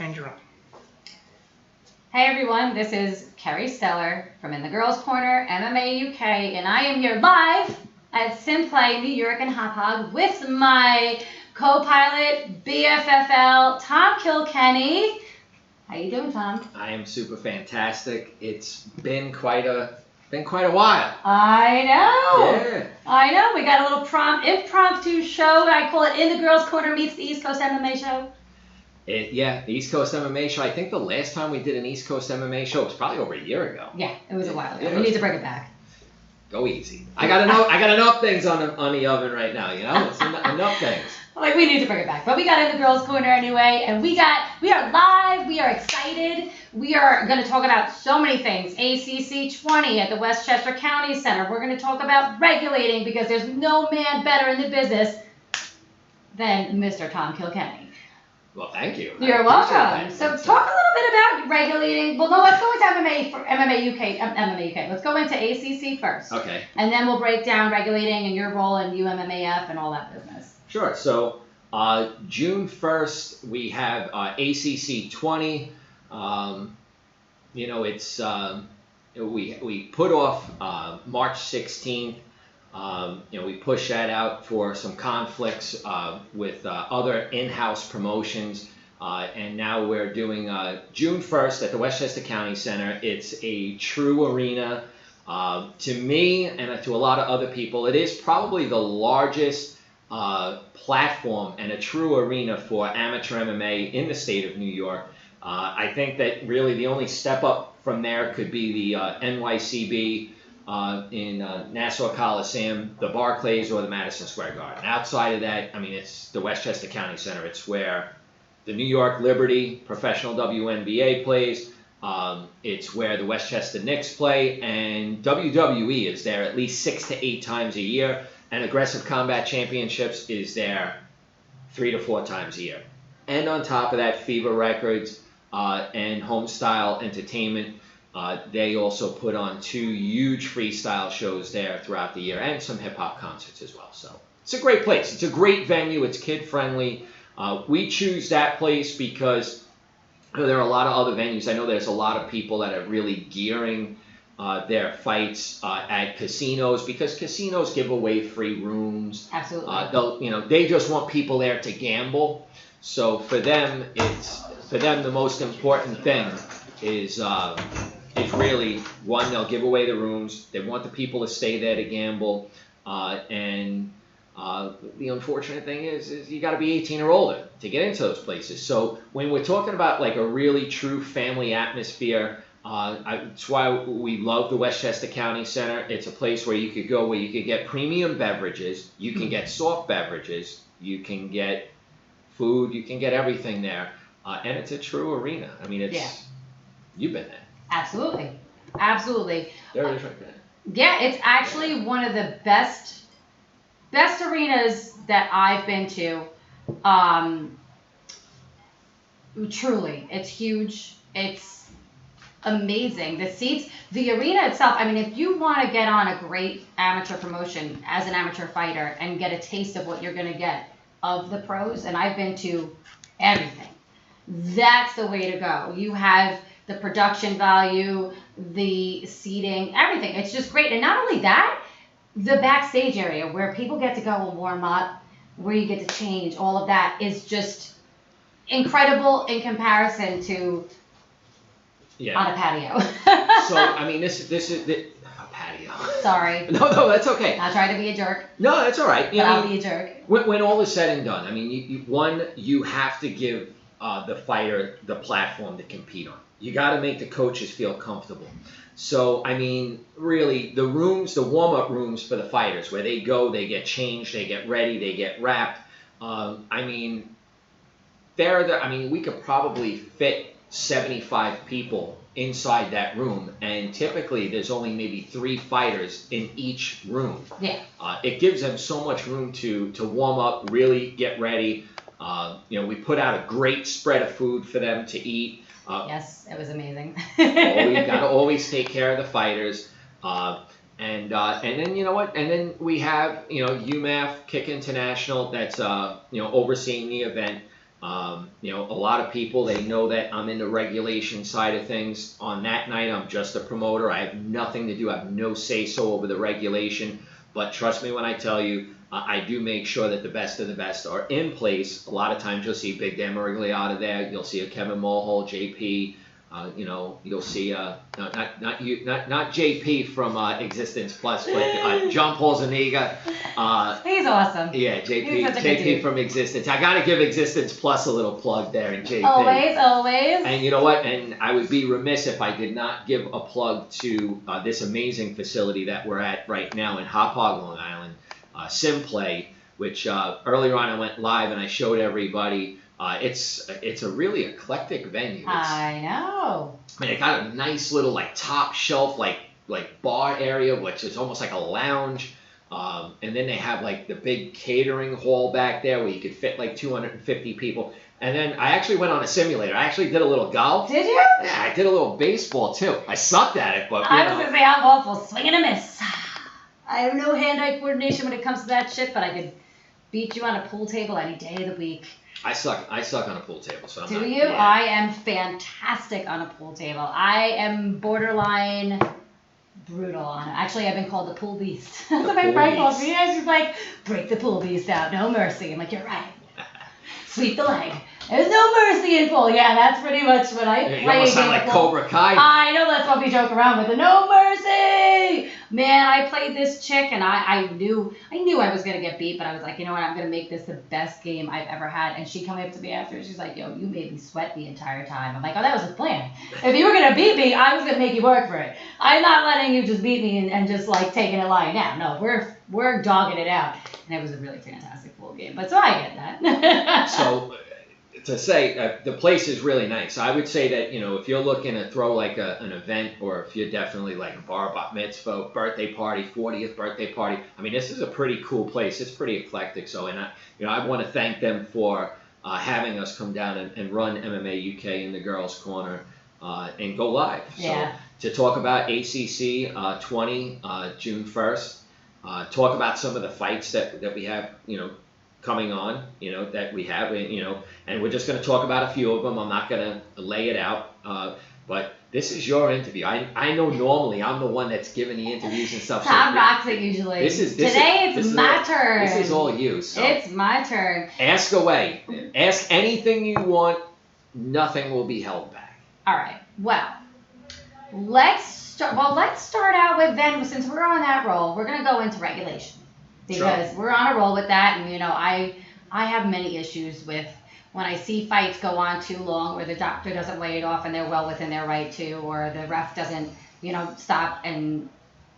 And you're up. Hey everyone, this is Kerry Stellar from In the Girls Corner, MMA UK, and I am here live at Simplay, New York and Hop Hog with my co-pilot, BFFL, Tom Kilkenny. How you doing, Tom? I am super fantastic. It's been quite a while. I know. Yeah. I know. We got a little impromptu show. I call it In the Girls Corner meets the East Coast MMA show. The East Coast MMA show. I think the last time we did an East Coast MMA show was probably over a year ago. Yeah, it was a while ago. Yeah, We need to bring it back. Go easy. I got enough things on the oven right now. You know, it's enough things. Like, we need to bring it back. But we got In the Girls Corner anyway, and we are live, we are excited. We are going to talk about so many things. ACC 20 at the Westchester County Center. We're going to talk about regulating because there's no man better in the business than Mr. Tom Kilkenny. Well, thank you. You're welcome. So talk a little bit about regulating. Well, no, let's go into MMA UK. Let's go into ACC first. Okay. And then we'll break down regulating and your role in UMMAF and all that business. Sure. So June 1st, we have ACC 20. It's we put off March 16th. We push that out for some conflicts with other in-house promotions. And now we're doing June 1st at the Westchester County Center. It's a true arena. To me and to a lot of other people, it is probably the largest platform and a true arena for amateur MMA in the state of New York. I think that really the only step up from there could be the NYCB in Nassau Coliseum, the Barclays, or the Madison Square Garden. Outside of that, I mean, it's the Westchester County Center. It's where the New York Liberty professional WNBA plays. It's where the Westchester Knicks play, and WWE is there at least 6 to 8 times a year, and Aggressive Combat Championships is there 3 to 4 times a year. And on top of that, Fever Records and Homestyle Entertainment, they also put on 2 huge freestyle shows there throughout the year and some hip-hop concerts as well. So it's a great place. It's a great venue. It's kid-friendly. We choose that place because there are a lot of other venues. I know there's a lot of people that are really gearing their fights at casinos because casinos give away free rooms. Absolutely. They just want people there to gamble. So for them, the most important thing is really, one, they'll give away the rooms. They want the people to stay there to gamble. And the unfortunate thing is you got to be 18 or older to get into those places. So when we're talking about like a really true family atmosphere, it's why we love the Westchester County Center. It's a place where you could go where you could get premium beverages. You can get soft beverages. You can get food. You can get everything there. And it's a true arena. I mean, you've been there. Absolutely. There it is right there. Yeah, it's actually one of the best arenas that I've been to. Truly, it's huge. It's amazing. The seats, the arena itself. I mean, if you want to get on a great amateur promotion as an amateur fighter and get a taste of what you're going to get of the pros, and I've been to everything, that's the way to go. You have the production value, the seating, everything. It's just great. And not only that, the backstage area where people get to go and warm up, where you get to change, all of that is just incredible in comparison to on a patio. So, I mean, this is a patio. Sorry. No, that's okay. Not trying to be a jerk. No, that's all right. I'll be a jerk. When all is said and done, I mean, you have to give the fighter the platform to compete on. You got to make the coaches feel comfortable. So, I mean, really, the warm-up rooms for the fighters, where they go, they get changed, they get ready, they get wrapped. We could probably fit 75 people inside that room, and typically there's only maybe 3 fighters in each room. Yeah. It gives them so much room to warm up, really get ready. We put out a great spread of food for them to eat. Yes, it was amazing. You got to always take care of the fighters. And then you know what? And then we have UMAF Kick International that's overseeing the event. You know, a lot of people, they know that I'm in the regulation side of things. On that night, I'm just a promoter. I have nothing to do. I have no say-so over the regulation. But trust me when I tell you, I do make sure that the best of the best are in place. A lot of times you'll see Big Dan Morigliata there. You'll see a Kevin Mulhall, JP. You know, you'll see not JP from Existence Plus, but John Paul Zuniga. He's awesome. Yeah, JP from Existence. I got to give Existence Plus a little plug there, and JP. Always. And you know what? And I would be remiss if I did not give a plug to this amazing facility that we're at right now in Hauppauge, Long Island, SimPlay, which earlier on I went live and I showed everybody. It's a really eclectic venue. I know. I mean, it got a nice little like top shelf like bar area, which is almost like a lounge. And then they have like the big catering hall back there where you could fit like 250 people. And then I actually went on a simulator. I actually did a little golf. Did you? Yeah, I did a little baseball too. I sucked at it, but I was gonna say I'm awful, swing and a miss. I have no hand-eye coordination when it comes to that shit, but I could beat you on a pool table any day of the week. I suck on a pool table. So Do you? Yeah. I am fantastic on a pool table. I am borderline brutal on it. Actually, I've been called the pool beast. That's what my friend calls me. She's like, break the pool beast out, no mercy. I'm like, you're right. Sweep the leg. There's no mercy in pool. Yeah, that's pretty much what I play. You almost sound like Cobra Kai. I know, that's what we joke around with. The no mercy. Man, I played this chick and I knew I was gonna get beat, but I was like, you know what, I'm gonna make this the best game I've ever had. And she came up to me after, she's like, yo, you made me sweat the entire time. I'm like, oh, that was the plan. If you were gonna beat me, I was gonna make you work for it. I'm not letting you just beat me and just like taking it lying down. No, we're dogging it out. And it was a really fantastic pool game. But so I get that. So to say the place is really nice. I would say that, you know, if you're looking to throw like an event, or if you're definitely like a bar, bat mitzvah, birthday party, 40th birthday party, I mean, this is a pretty cool place. It's pretty eclectic. So, and I want to thank them for having us come down and run MMA UK in the girls' corner and go live. Yeah. So to talk about ACC 20 June 1st, talk about some of the fights that we have, you know, coming on, you know, that we have, you know, and we're just going to talk about a few of them. I'm not going to lay it out, but this is your interview. I know normally I'm the one that's giving the interviews and stuff. Tom rocks it usually. Today it's my turn. This is all you. So it's my turn. Ask away. Ask anything you want. Nothing will be held back. All right. Well, let's start out with then, since we're on that roll, we're going to go into regulation. Because we're on a roll with that, and you know, I have many issues with when I see fights go on too long, where the doctor doesn't lay it off and they're well within their right to, or the ref doesn't, you know, stop and,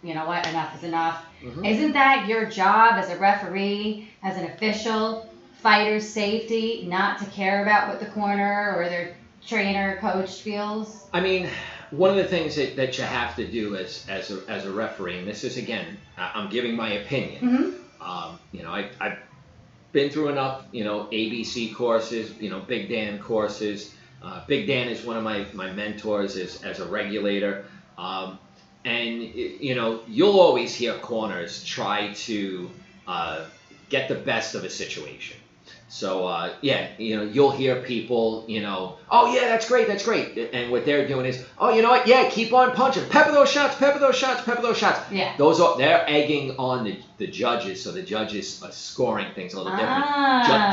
you know what, enough is enough. Mm-hmm. Isn't that your job as a referee, as an official, fighter's safety, not to care about what the corner or their trainer, coach feels? I mean, one of the things that you have to do as a referee, and this is, again, I'm giving my opinion. Mm-hmm. You know, I've been through enough, you know, ABC courses, you know, Big Dan courses. Big Dan is one of my mentors as a regulator. And, you know, you'll always hear corners try to get the best of a situation. So, yeah, you know, you'll hear people, you know, oh, yeah, that's great. And what they're doing is, oh, you know what? Yeah, keep on punching. Pepper those shots. Yeah. They're egging on the judges, so the judges are scoring things a little different.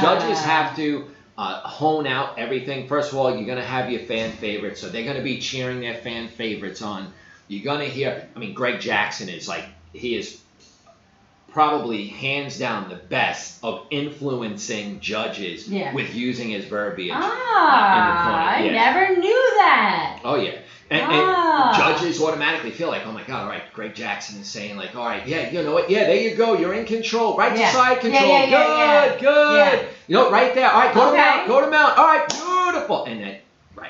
Judges have to hone out everything. First of all, you're going to have your fan favorites, so they're going to be cheering their fan favorites on. You're going to hear, I mean, Greg Jackson is like, he is probably hands down the best of influencing judges with using his verbiage in the corner. I never knew that. Oh, yeah. And judges automatically feel like, oh, my God, all right, Greg Jackson is saying, like, all right, yeah, you know what? Yeah, there you go. You're in control. Right to side control. Good. Yeah. You know, right there. All right, go to mount. All right, beautiful. And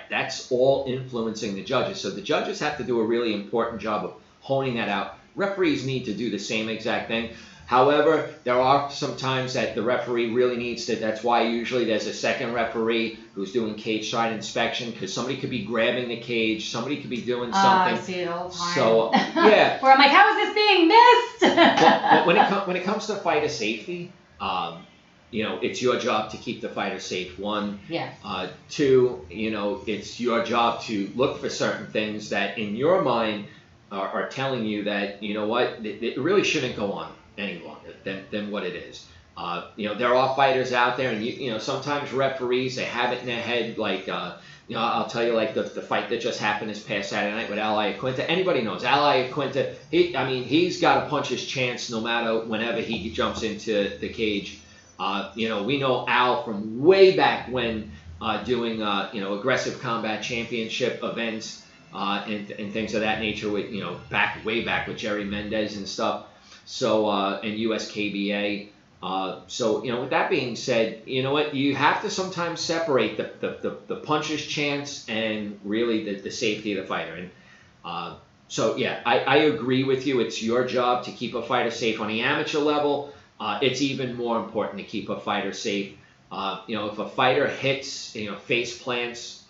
that's all influencing the judges. So the judges have to do a really important job of honing that out. Referees need to do the same exact thing. However, there are some times that the referee really needs to, that's why usually there's a second referee who's doing cage side inspection, because somebody could be grabbing the cage, somebody could be doing something. I see it all the time. So, yeah. Where I'm like, how is this being missed? But when it comes to fighter safety, it's your job to keep the fighter safe. One. Yes. Two, it's your job to look for certain things that in your mind are telling you that, what, it really shouldn't go on any longer than what it is. There are fighters out there, and sometimes referees, they have it in their head, like, I'll tell you, like the fight that just happened this past Saturday night with Ali Aquinta. Anybody knows Ali Aquinta? He's got to punch his chance no matter whenever he jumps into the cage. We know Al from way back when doing aggressive combat championship events and things of that nature with way back with Jerry Mendez and stuff. So and USKBA. With that being said, you have to sometimes separate the puncher's chance and really the safety of the fighter. And I agree with you. It's your job to keep a fighter safe. On the amateur level, it's even more important to keep a fighter safe. If a fighter hits, face plants,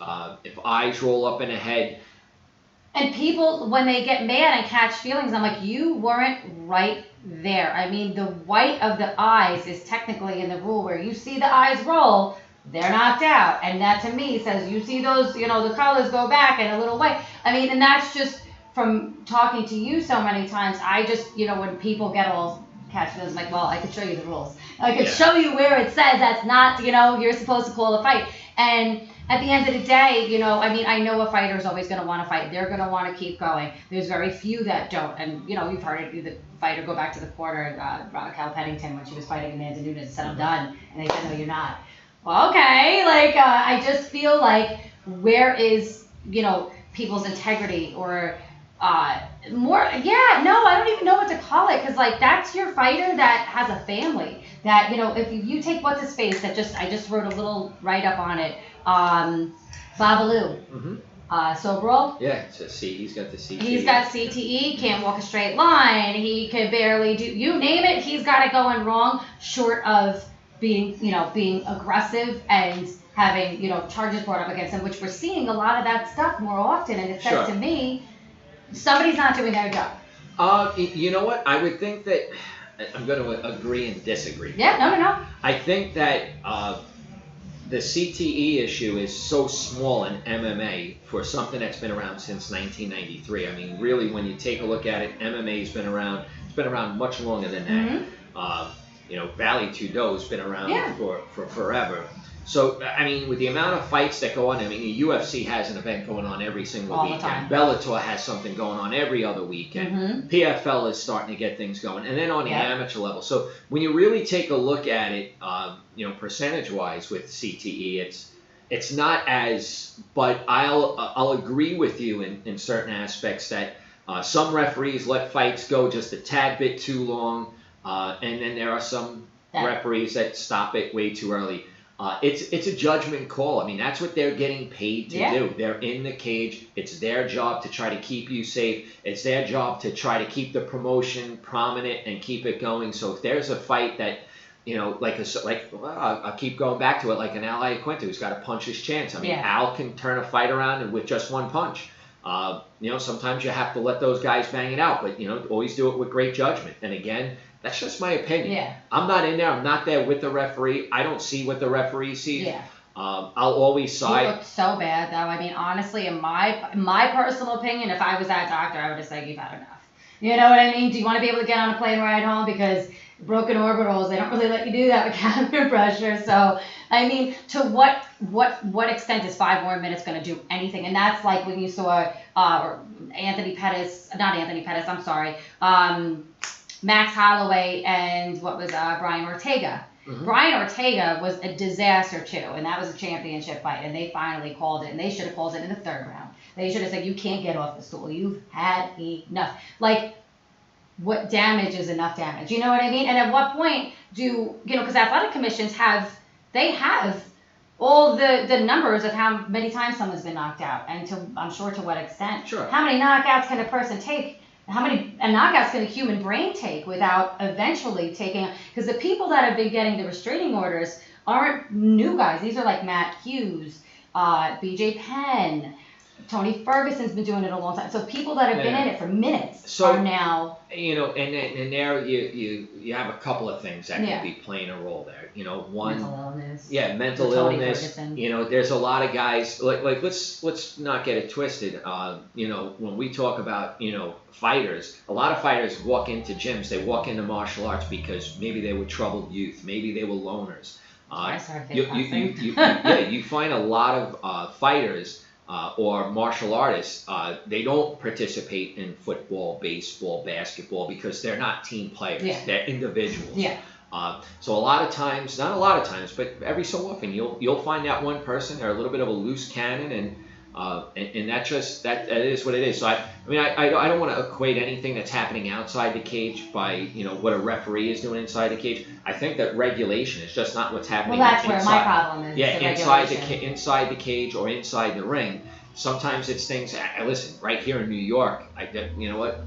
if eyes roll up in the head. And people, when they get mad and catch feelings, I'm like, you weren't right there. I mean, the white of the eyes is technically in the rule where you see the eyes roll, they're knocked out. And that to me says you see those, the colors go back and a little white. I mean, and that's just from talking to you so many times. I just, when people get all catch feelings, I'm like, well, I could show you the rules. I could show you where it says that's not, you're supposed to call a fight. And at the end of the day, I know a fighter is always going to want to fight. They're going to want to keep going. There's very few that don't. And, you've heard it, the fighter go back to the corner, Cal Pennington, when she was fighting Amanda Nunes and said, I'm done. And they said, no, you're not. Well, okay. I just feel like where is, people's integrity or more, I don't even know what to call it. Because, that's your fighter that has a family. That, if you take what's his face, I just wrote a little write-up on it. Babalu. Mm-hmm. Sobral. Yeah, it's a C. He's got the CTE. He's got CTE, can't walk a straight line. He can barely do, you name it, he's got it going wrong, short of being aggressive and having, charges brought up against him, which we're seeing a lot of that stuff more often. And it says to me, somebody's not doing their job. You know what? I would think that I'm going to agree and disagree. Yeah, no. I think that the CTE issue is so small in MMA for something that's been around since 1993. I mean, really, when you take a look at it, MMA's been around. It's been around much longer than that. Mm-hmm. Valley Tudo's been around for forever. So, I mean, with the amount of fights that go on, I mean, the UFC has an event going on every single all weekend. The time. Bellator has something going on every other weekend. Mm-hmm. PFL is starting to get things going. And then on the amateur level. So, when you really take a look at it, percentage-wise with CTE, it's not as, but I'll agree with you in certain aspects that some referees let fights go just a tad bit too long, and then there are some referees that stop it way too early. It's a judgment call. I mean, that's what they're getting paid to do. They're in the cage. It's their job to try to keep you safe. It's their job to try to keep the promotion prominent and keep it going. So if there's a fight that, I'll keep going back to it, like an Ali Aquinta who's got to punch his chance. I mean, Al can turn a fight around with just one punch. Sometimes you have to let those guys bang it out, but, always do it with great judgment. And again, that's just my opinion. Yeah. I'm not in there. I'm not there with the referee. I don't see what the referee sees. Yeah. I'll always side. He looked so bad, though. I mean, honestly, in my personal opinion, if I was that doctor, I would have said, you've had enough. You know what I mean? Do you want to be able to get on a plane ride home? Because broken orbitals, they don't really let you do that with cabin pressure. So, I mean, to what extent is 5 more minutes going to do anything? And that's like when you saw Max Holloway and Brian Ortega. Mm-hmm. Brian Ortega was a disaster too, and that was a championship fight, and they finally called it, and they should have called it in the 3rd round. They should have said, you can't get off the stool. You've had enough. What damage is enough damage? You know what I mean? And at what point because athletic commissions have all the numbers of how many times someone's been knocked out, and I'm sure to what extent. Sure. How many knockouts can a person take? How many knockouts can a human brain take without eventually taking? Because the people that have been getting the restraining orders aren't new guys. These are like Matt Hughes, BJ Penn, Tony Ferguson's been doing it a long time. So people that have been in it for minutes are now. And there you have a couple of things that could be playing a role there. You know, one mental illness. mental Tony illness. Ferguson. You know, there's a lot of guys like let's not get it twisted. You know, when we talk about, you know, fighters, a lot of fighters walk into gyms, they walk into martial arts because maybe they were troubled youth, maybe they were loners. I started You find a lot of fighters or martial artists, they don't participate in football, baseball, basketball because they're not team players. Yeah. They're individuals. Yeah. So a lot of times, not a lot of times, but every so often, you'll find that one person, they're a little bit of a loose cannon, and that is what it is. So I don't want to equate anything that's happening outside the cage by, you know, what a referee is doing inside the cage. I think that regulation is just not what's happening. Well, that's where inside. my problem is. Yeah, the inside the cage or inside the ring. Sometimes it's things. Listen, right here in New York, you know what?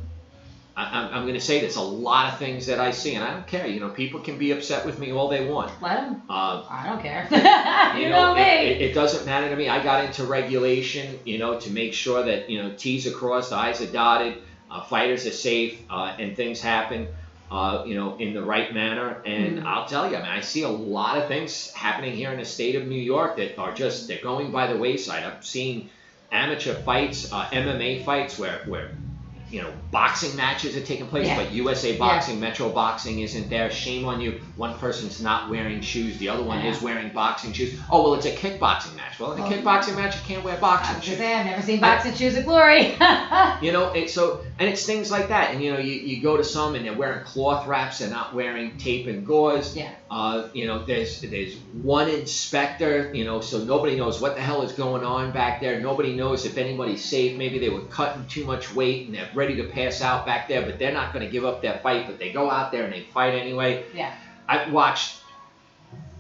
I'm going to say this. A lot of things that I see, and I don't care. You know, people can be upset with me all they want. Let them. I don't care. You know me. It doesn't matter to me. I got into regulation, you know, to make sure that, you know, T's are crossed, I's are dotted, fighters are safe, and things happen, you know, in the right manner. And I'll tell you, I mean, I see a lot of things happening here in the state of New York that are just, they're going by the wayside. I'm seeing amateur fights, MMA fights where you know, boxing matches are taking place, but USA Boxing, Metro Boxing isn't there. Shame on you. One person's not wearing shoes. The other one is wearing boxing shoes. Oh, well, it's a kickboxing match. Well, in a kickboxing match, you can't wear boxing shoes. I've never seen boxing shoes of glory. You know, and it's things like that. And, you know, you go to some and they're wearing cloth wraps. They're not wearing tape and gauze. Yeah. You know, there's one inspector, you know, so nobody knows what the hell is going on back there. Nobody knows if anybody's safe. Maybe they were cutting too much weight and they're ready to pass out back there, but they're not going to give up their fight, but they go out there and they fight anyway. Yeah. I've watched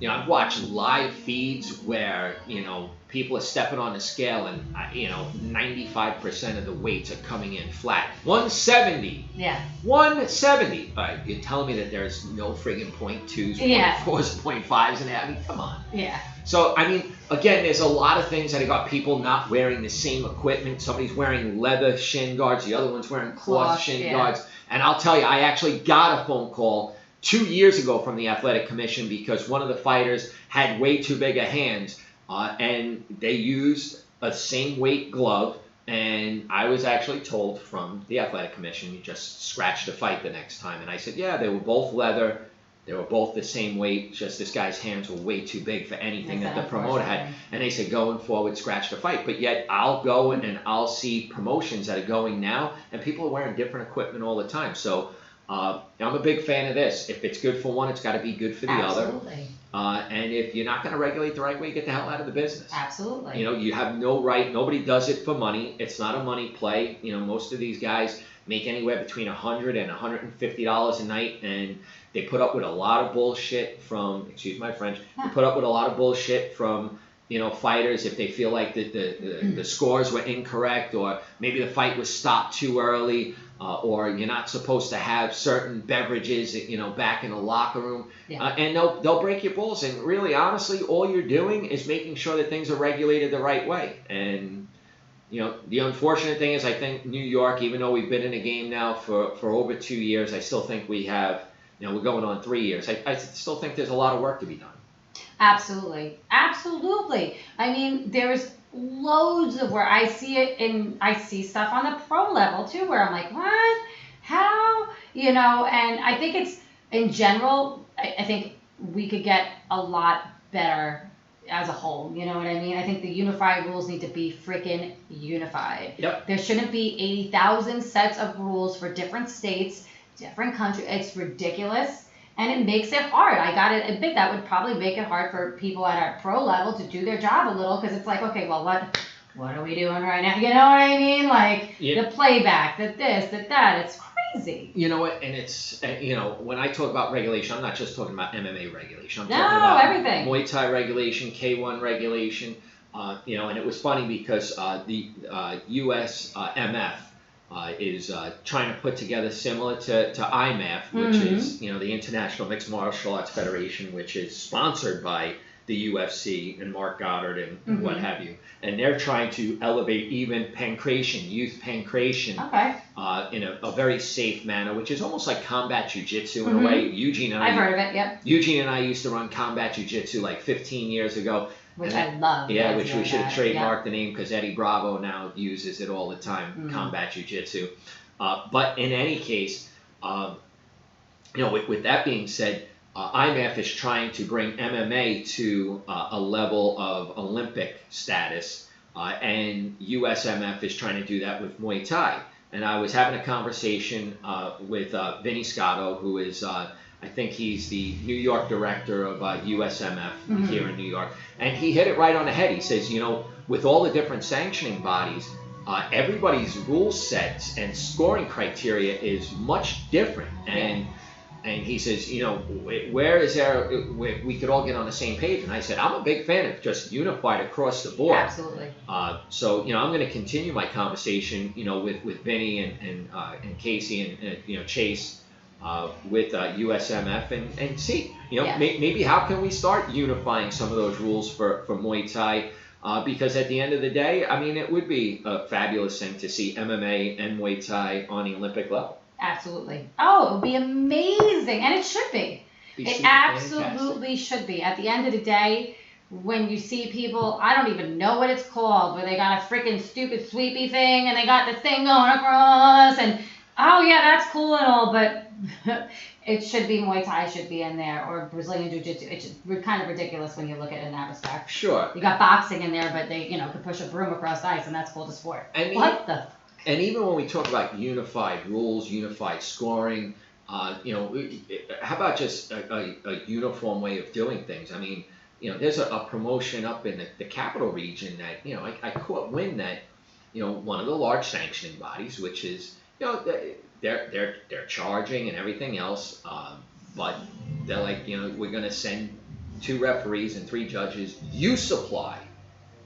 live feeds where, you know, people are stepping on the scale and, you know, 95% of the weights are coming in flat. 170. Yeah. 170. All right, you're telling me that there's no friggin' 0.2s, 0.4s, 0.5s in there? I mean, come on. Yeah. So, I mean, again, there's a lot of things that have got people not wearing the same equipment. Somebody's wearing leather shin guards. The other one's wearing cloth shin guards. And I'll tell you, I actually got a phone call 2 years ago from the Athletic Commission because one of the fighters had way too big a hands, and they used a same weight glove. And I was actually told from the Athletic Commission, you just scratch the fight the next time. And I said, yeah, they were both leather. They were both the same weight, just this guy's hands were way too big for anything that the promoter had. And they said, going forward, scratch the fight. But yet I'll go and I'll see promotions that are going now, and people are wearing different equipment all the time. So I'm a big fan of this. If it's good for one, it's got to be good for the other. And if you're not going to regulate the right way, get the hell out of the business. Absolutely. You know, you have no right. Nobody does it for money. It's not a money play. You know, most of these guys make anywhere between $100 and $150 a night, and they put up with a lot of bullshit from, excuse my French, they put up with a lot of bullshit from, you know, fighters if they feel like the scores were incorrect, or maybe the fight was stopped too early, or you're not supposed to have certain beverages, you know, back in the locker room. And they'll break your balls. And really, honestly, all you're doing is making sure that things are regulated the right way. And, you know, the unfortunate thing is I think New York, even though we've been in the game now for over 2 years, I still think we have, you know, we're going on 3 years. I still think there's a lot of work to be done. Absolutely. Absolutely. I mean, there's loads of where I see it, and I see stuff on the pro level too, where I'm like, what? How? You know, and I think it's, in general, I think we could get a lot better as a whole. You know what I mean? I think the unified rules need to be freaking unified. Yep. There shouldn't be 80,000 sets of rules for different states, different countries. It's ridiculous. And it makes it hard. I got to admit that would probably make it hard for people at our pro level to do their job a little, because it's like, okay, well, what are we doing right now? You know what I mean? Like the playback, that. It's crazy. You know what? And it's, you know, when I talk about regulation, I'm not just talking about MMA regulation. I'm talking about everything. Muay Thai regulation, K1 regulation. You know, and it was funny because the USMF is trying to put together similar to IMAF, which is, you know, the International Mixed Martial Arts Federation, which is sponsored by the UFC and Mark Goddard and what have you. And they're trying to elevate even pancration, youth pancration, in a very safe manner, which is almost like combat jiu-jitsu in a way. I've heard of it, yep. Eugene and I used to run combat jiu-jitsu like 15 years ago. Which I love. Yeah, which we should have trademarked the name because Eddie Bravo now uses it all the time, combat jiu-jitsu. But in any case, with that being said, IMAF is trying to bring MMA to a level of Olympic status, and USMF is trying to do that with Muay Thai. And I was having a conversation with Vinny Scotto, who is, I think he's the New York director of USMF here in New York, and he hit it right on the head. He says, with all the different sanctioning bodies, everybody's rule sets and scoring criteria is much different. And he says, where is there, we could all get on the same page? And I said, I'm a big fan of just unified across the board. Absolutely. So, I'm going to continue my conversation, with Vinny and Casey and, Chase with USMF and see, maybe how can we start unifying some of those rules for Muay Thai? Because at the end of the day, I mean, it would be a fabulous thing to see MMA and Muay Thai on the Olympic level. Absolutely. Oh, it would be amazing. And it should be. It absolutely should be. At the end of the day, when you see people, I don't even know what it's called, where they got a freaking stupid sweepy thing and they got this thing going across and, oh yeah, that's cool and all, but it should be Muay Thai should be in there, or Brazilian Jiu-Jitsu. It's just kind of ridiculous when you look at it in that respect. Sure. You got boxing in there, but they, could push a broom across ice, and that's called a sport. And even when we talk about unified rules, unified scoring, how about just a uniform way of doing things? I mean, there's a promotion up in the capital region that, I caught wind that, one of the large sanctioning bodies, which is, they're charging and everything else, but they're like, we're going to send 2 referees and 3 judges. You supply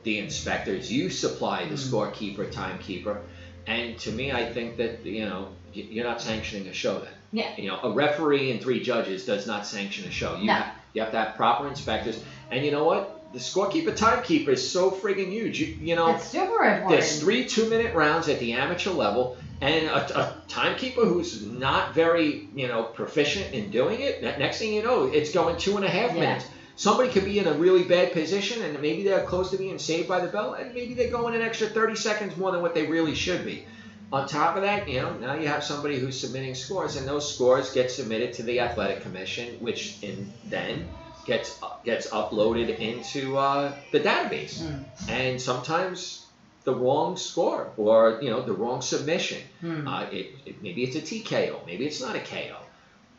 the inspectors. You supply the scorekeeper, timekeeper. And to me, I think that, you're not sanctioning a show then. Yeah. A referee and 3 judges does not sanction a show. You have to have proper inspectors. And you know what? The scorekeeper, timekeeper is so friggin' huge. It's super important. There's 3 2-minute rounds at the amateur level, and a timekeeper who's not very, proficient in doing it, next thing you know, it's going 2.5 minutes. Somebody could be in a really bad position, and maybe they're close to being saved by the bell, and maybe they go in an extra 30 seconds more than what they really should be. On top of that, now you have somebody who's submitting scores, and those scores get submitted to the athletic commission, which then gets uploaded into the database. And sometimes the wrong score or the wrong submission. Maybe it's a TKO, maybe it's not a KO.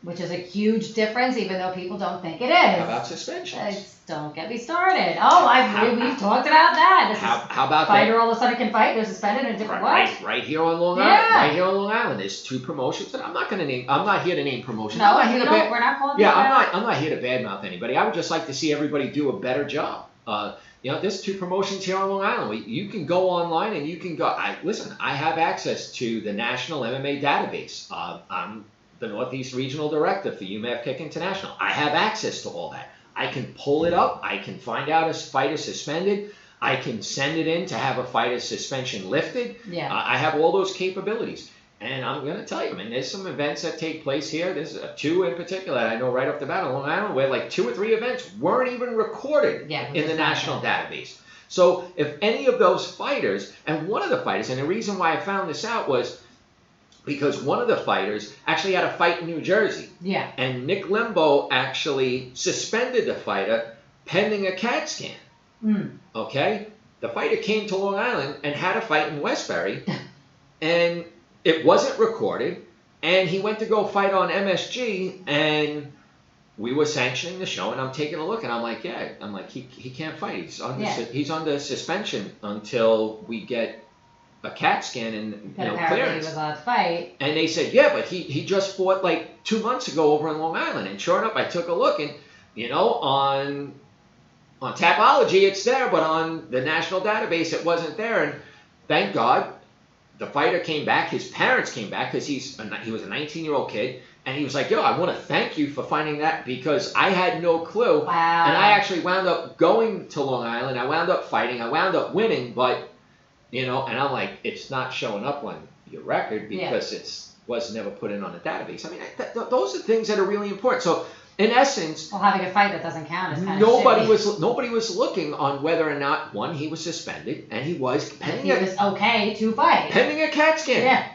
Which is a huge difference, even though people don't think it is. How about suspensions? Don't get me started. We've talked about that. How about fighter that? all of a sudden can fight, they're suspended in a different way. Right here on Long Island. Right here on Long Island. There's 2 promotions that I'm not here to name promotions. No, we're not calling it that. I'm not here to badmouth anybody. I would just like to see everybody do a better job. There's 2 promotions here on Long Island. You can go online and you can go. I have access to the National MMA database. I'm the Northeast Regional Director for UMAF Kick International. I have access to all that. I can pull it up. I can find out a fighter suspended. I can send it in to have a fighter's suspension lifted. I have all those capabilities. And I'm going to tell you, there's some events that take place here. There's 2 in particular that I know right off the bat on Long Island where like 2 or 3 events weren't even recorded in the national database. So if any of those fighters, and one of the fighters, and the reason why I found this out was because one of the fighters actually had a fight in New Jersey. And Nick Limbo actually suspended the fighter pending a CAT scan. Okay? The fighter came to Long Island and had a fight in Westbury, and it wasn't recorded, and he went to go fight on MSG, and we were sanctioning the show, and I'm taking a look, and I'm like, he can't fight. He's under suspension until we get a CAT scan and clearance. He was on fight. And they said, but he just fought like 2 months ago over in Long Island. And sure enough, I took a look, and on Tapology it's there, but on the national database it wasn't there. And thank God, the fighter came back. His parents came back because he was a 19-year-old kid. And he was like, yo, I want to thank you for finding that because I had no clue. Wow. And I actually wound up going to Long Island. I wound up fighting. I wound up winning. But, and I'm like, it's not showing up on your record because it's was never put in on the database. I mean, those are things that are really important. So, in essence, well, having a fight that doesn't count is kind nobody of nobody was looking on whether or not, one, he was suspended, and he was he was okay to fight. Pending a CAT scan. Yeah.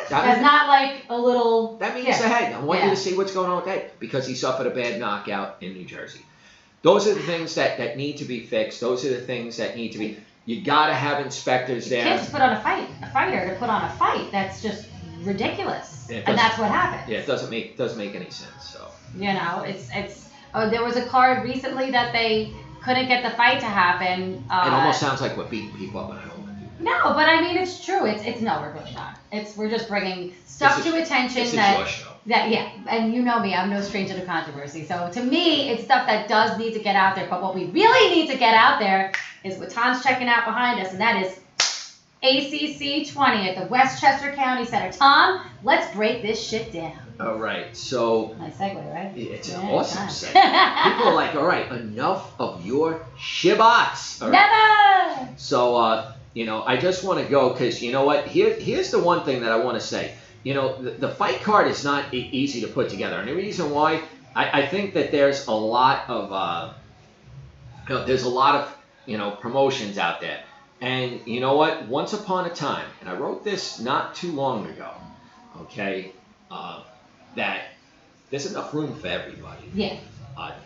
That's not like a little. That means ahead. I want you to see what's going on with that because he suffered a bad knockout in New Jersey. Those are the things that need to be fixed. Those are the things that need to be. You got to have inspectors there. You can't just put on a fighter to put on a fight. That's just ridiculous. And that's what happens. Yeah, it doesn't make any sense. So. It's. There was a card recently that they couldn't get the fight to happen. It almost sounds like we're beating people up, and I don't want to do that. No, but I mean it's true. It's no, we're really not. We're just bringing stuff to attention this is your show. And you know me, I'm no stranger to controversy. So to me, it's stuff that does need to get out there. But what we really need to get out there is what Tom's checking out behind us, and that is ACC 20 at the Westchester County Center. Tom, let's break this shit down. All right, so nice segue, right? It's an awesome segue. People are like, all right, enough of your shibats. Right. Never. So, I just want to go because you know what? Here's the one thing that I want to say. The fight card is not easy to put together, and the reason why I think that there's a lot of promotions out there, and you know what? Once upon a time, and I wrote this not too long ago. Okay. That there's enough room for everybody. Yeah.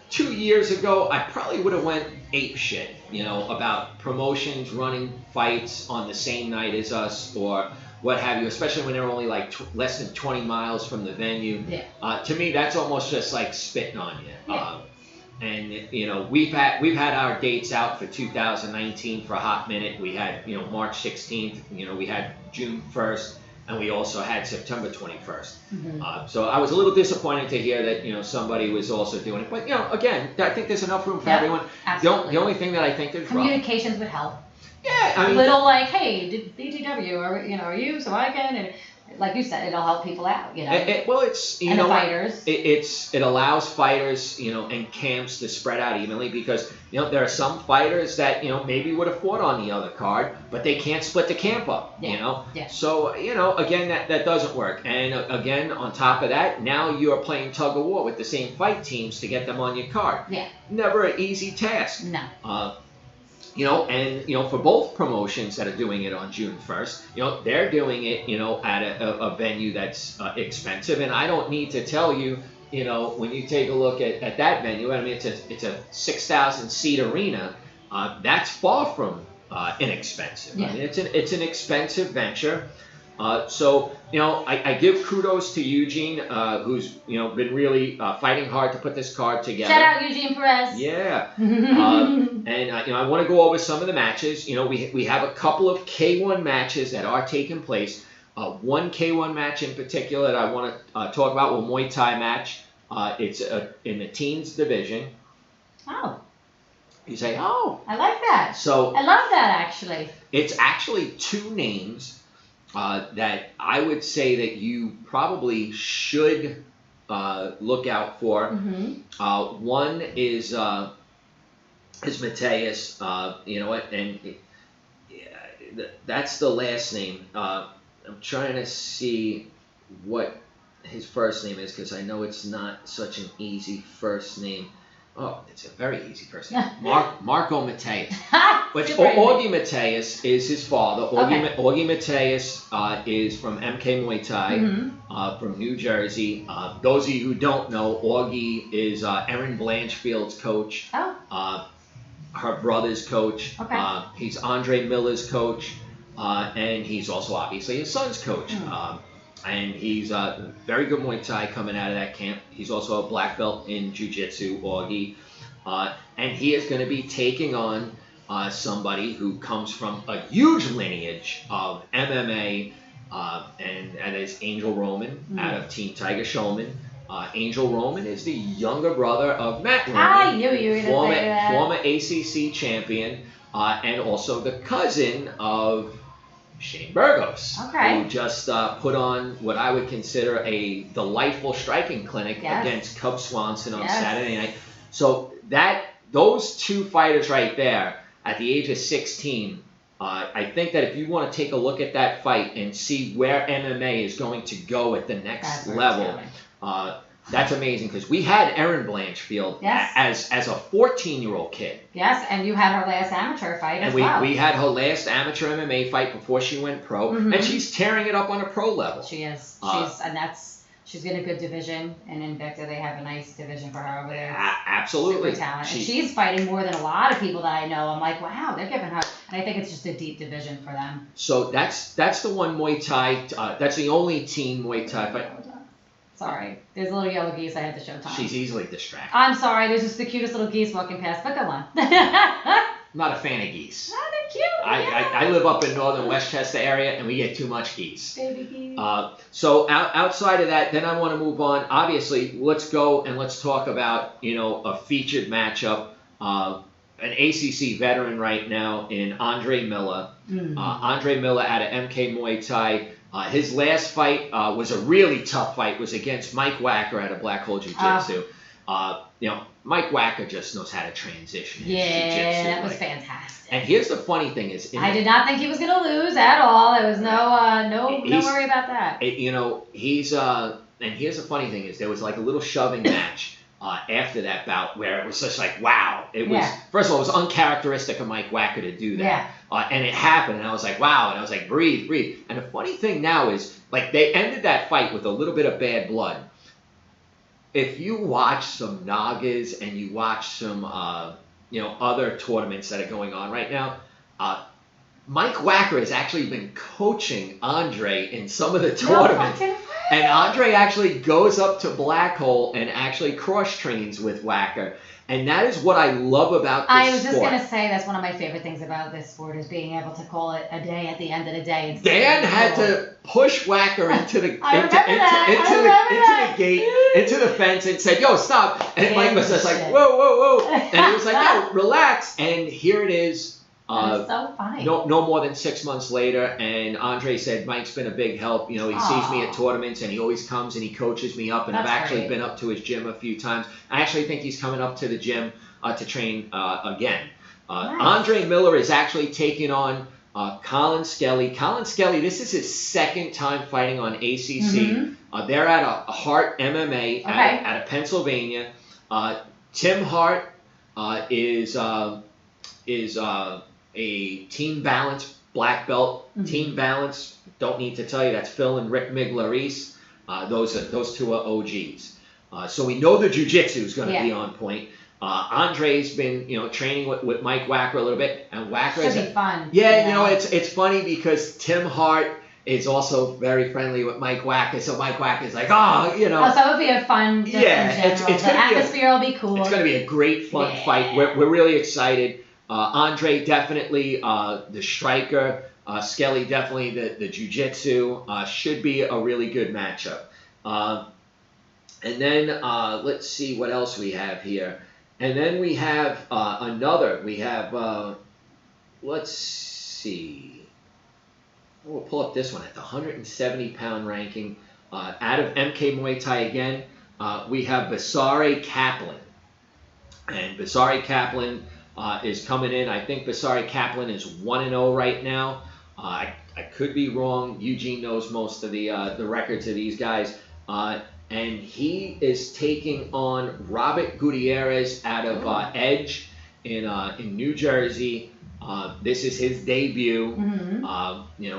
2 years ago, I probably would have went ape shit, about promotions running fights on the same night as us or what have you, especially when they're only like less than 20 miles from the venue. Yeah. To me, that's almost just like spitting on you. Yeah. And we've had our dates out for 2019 for a hot minute. We had March 16th. We had June 1st. And we also had September 21st. Mm-hmm. So I was a little disappointed to hear that somebody was also doing it. But again, I think there's enough room for everyone. Absolutely. The only thing that I think is communications would help. Yeah, I mean, little like, hey, did BTW, are you so I can? And like you said, it'll help people out. It's and the fighters. It allows fighters and camps to spread out evenly because there are some fighters that maybe would have fought on the other card, but they can't split the camp up. Yeah. So again that doesn't work. And again on top of that, now you're playing tug of war with the same fight teams to get them on your card. Yeah. Never an easy task. No. For both promotions that are doing it on June 1st, they're doing it, at a venue that's expensive. And I don't need to tell you, when you take a look at that venue, I mean, it's a 6,000 seat arena. That's far from inexpensive. Yeah. I mean, it's an expensive venture. So I give kudos to Eugene, who's been really fighting hard to put this card together. Shout out Eugene Perez. Yeah. And I want to go over some of the matches. We have a couple of K1 matches that are taking place. One K1 match in particular that I want to talk about, a Muay Thai match. It's in the teens division. Oh. You say, oh. I like that. So I love that actually. It's actually two names that I would say that you probably should look out for. Mm-hmm. One is Mateus, and that's the last name. I'm trying to see what his first name is because I know it's not such an easy first name. Oh, it's a very easy first name. Marco Mateus. Which Augie Mateus is his father. Augie Mateus is from MK Muay Thai, from New Jersey. Those of you who don't know, Augie is Erin Blanchfield's coach. Oh. Her brother's coach. Okay. He's Andre Miller's coach. And he's also obviously his son's coach. And he's a very good Muay Thai coming out of that camp. He's also a black belt in Jiu-Jitsu, Augie. And he is going to be taking on somebody who comes from a huge lineage of MMA, and that is Angel Roman out of Team Tiger Showman. Angel Roman is the younger brother of Matt Roman, I knew you were going to say that. Former ACC champion, and also the cousin of Shane Burgos, Okay. who just put on what I would consider a delightful striking clinic against Cub Swanson on Saturday night. So those two fighters right there at the age of 16, I think that if you want to take a look at that fight and see where MMA is going to go at the next level, that's amazing, because we had Erin Blanchfield as a 14-year-old kid. Yes, and you had her last amateur fight as well. We had her last amateur MMA fight before she went pro, and she's tearing it up on a pro level. She is. She's in a good division, and Invicta, they have a nice division for her over there. Absolutely. Super talent. And she's fighting more than a lot of people that I know. I'm like, wow, they're giving her, and I think it's just a deep division for them. So that's the one Muay Thai, that's the only teen Muay Thai fight. Sorry. There's a little yellow geese I had to show Tom. She's easily distracted. I'm sorry. There's just the cutest little geese walking past, but go on. I'm not a fan of geese. Oh, they're cute. I live up in northern Westchester area, and we get too much geese. Baby geese. So outside of that, then I want to move on. Obviously, let's go and let's talk about, a featured matchup. An ACC veteran right now in Andre Miller. Andre Miller out of MK Muay Thai. His last fight was a really tough fight. Was against Mike Wacker out of Black Hole Jiu-Jitsu. Mike Wacker just knows how to transition his jiu-jitsu. That was fantastic. And here's the funny thing is, I did not think he was going to lose at all. There was no worry about that. And here's the funny thing is, there was like a little shoving match after that bout where it was just like, wow. It was, first of all, it was uncharacteristic of Mike Wacker to do that. And it happened, and I was like, wow. And I was like, breathe. And the funny thing now is, like, they ended that fight with a little bit of bad blood. If you watch some Nagas and you watch some, other tournaments that are going on right now, Mike Wacker has actually been coaching Andre in some of the tournaments. And Andre actually goes up to Black Hole and actually cross-trains with Wacker. And that is what I love about this sport. I was just going to say, that's one of my favorite things about this sport, is being able to call it a day at the end of the day. Dan had to push Wacker into the gate, into the fence, and said, yo, stop. And Mike was just like, whoa. And he was like, no, relax. And here it is. So funny. No more than 6 months later, and Andre said Mike's been a big help. He sees me at tournaments, and he always comes and he coaches me up. And I've actually been up to his gym a few times. I actually think he's coming up to the gym to train again. Nice. Andre Miller is actually taking on Colin Skelly. Colin Skelly, this is his second time fighting on ACC. They're at a Hart MMA out of Pennsylvania. Tim Hart is a Team Balance black belt. Team Balance, don't need to tell you, that's Phil and Rick Miglaris. Those two are OGs. So we know the jiu-jitsu is going to be on point. Andre's been, training with Mike Wacker a little bit, and Wacker should be fun. Yeah, it's funny because Tim Hart is also very friendly with Mike Wacker, so Mike Wacker's like, Oh, so it would be a fun, just in general. The atmosphere will be cool. It's going to be a great, fun fight. We're really excited. Andre definitely the striker. Skelly definitely the jiu-jitsu. Should be a really good matchup. And then let's see what else we have here. And then we have another. We have, let's see. We'll pull up this one at the 170-pound ranking. Out of MK Muay Thai again, we have Basari Kaplan. And Basari Kaplan is coming in. I think Basari Kaplan is 1-0 right now. I could be wrong. Eugene knows most of the records of these guys. And he is taking on Robert Gutierrez out of Edge in New Jersey. This is his debut.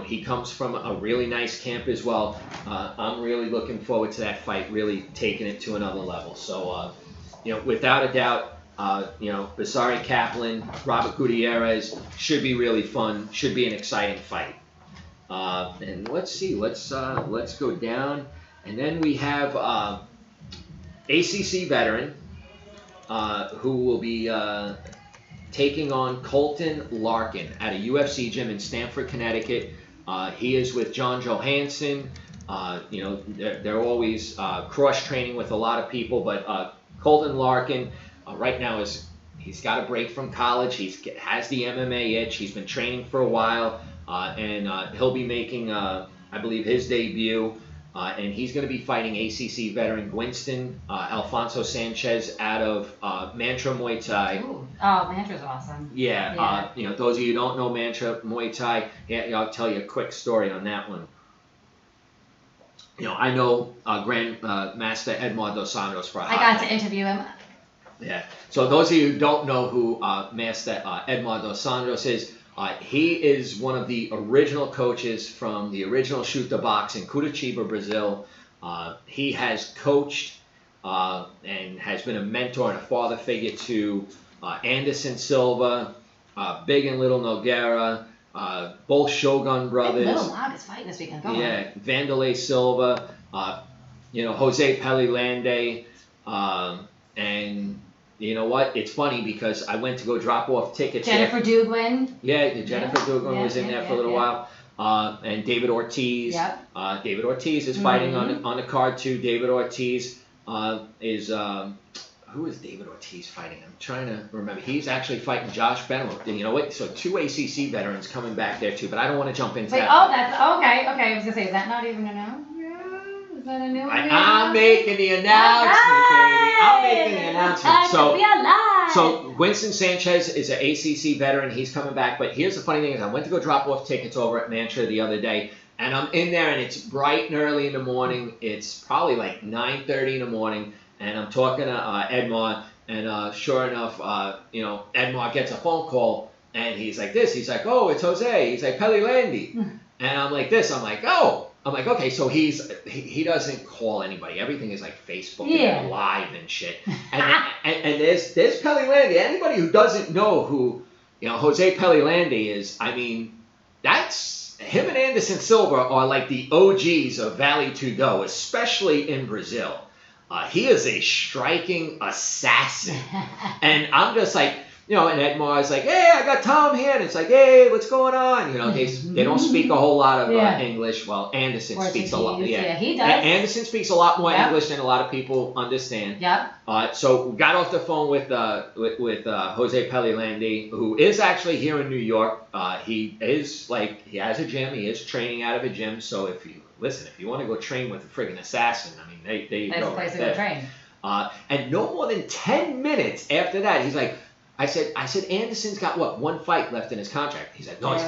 He comes from a really nice camp as well. I'm really looking forward to that fight, really taking it to another level. So, without a doubt, Basari Kaplan, Robert Gutierrez should be really fun. Should be an exciting fight. And let's see. Let's go down. And then we have ACC veteran who will be taking on Colton Larkin at a UFC gym in Stamford, Connecticut. He is with John Johansson. They're always cross-training with a lot of people, but Colton Larkin right now is He's got a break from college. Has the MMA itch. He's been training for a while, and he'll be making, I believe, his debut. And he's going to be fighting ACC veteran Winston Alfonso Sanchez out of Mantra Muay Thai. Ooh. Oh, Mantra's awesome. Yeah. Those of you who don't know Mantra Muay Thai, I'll tell you a quick story on that one. I know Grand Master Edmar Dos Santos for a hot I got minute. to interview him. Yeah. So those of you who don't know who Master Edmar Dos Santos is, he is one of the original coaches from the original Shoot the Box in Curitiba, Brazil. He has coached and has been a mentor and a father figure to Anderson Silva, Big and Little Nogueira, both Shogun brothers. Little Loud is fighting this weekend. Go on. Yeah, Vanderlei Silva, Jose Pelilande, and you know what? It's funny because I went to go drop off tickets. Jennifer Duguin. Yeah, Jennifer Duguin was in there for a little while. And David Ortiz. Yep. David Ortiz is fighting on the card too. David Ortiz is who is David Ortiz fighting? I'm trying to remember. He's actually fighting Josh Benham. You know what? So 2 ACC veterans coming back there too. But I don't want to jump into that. Oh, that's okay. Okay, I was gonna say, is that not even a no? Is that a new one? I'm making the announcement, baby. I'm making the announcement. So Winston Sanchez is an ACC veteran. He's coming back. But here's the funny thing is I went to go drop off tickets over at Mantra the other day. And I'm in there, and it's bright and early in the morning. It's probably like 9:30 in the morning. And I'm talking to Edmar. And sure enough, Edmar gets a phone call. And he's like this. He's like, oh, it's Jose. He's like, Pelilande. And I'm like this. I'm like, oh. I'm like, okay, so he doesn't call anybody. Everything is like Facebook and live and shit. And there's Pelilande. Anybody who doesn't know who Jose Pelilande is, I mean, that's him and Anderson Silva are like the OGs of Vale Tudo, especially in Brazil. He is a striking assassin. And I'm just like, and Edmar's like, hey, I got Tom here. And it's like, hey, what's going on? They don't speak a whole lot of English. Well, Anderson speaks a lot. Yeah, he does. Anderson speaks a lot more English than a lot of people understand. Yep. So we got off the phone with Jose Pelilande, who is actually here in New York. He has a gym. He is training out of a gym. So if you want to go train with a friggin' assassin, I mean, they That's go a place right to go there. train. And no more than 10 minutes after that, he's like, I said, Anderson's got what, 1 fight left in his contract? He's like, no, he's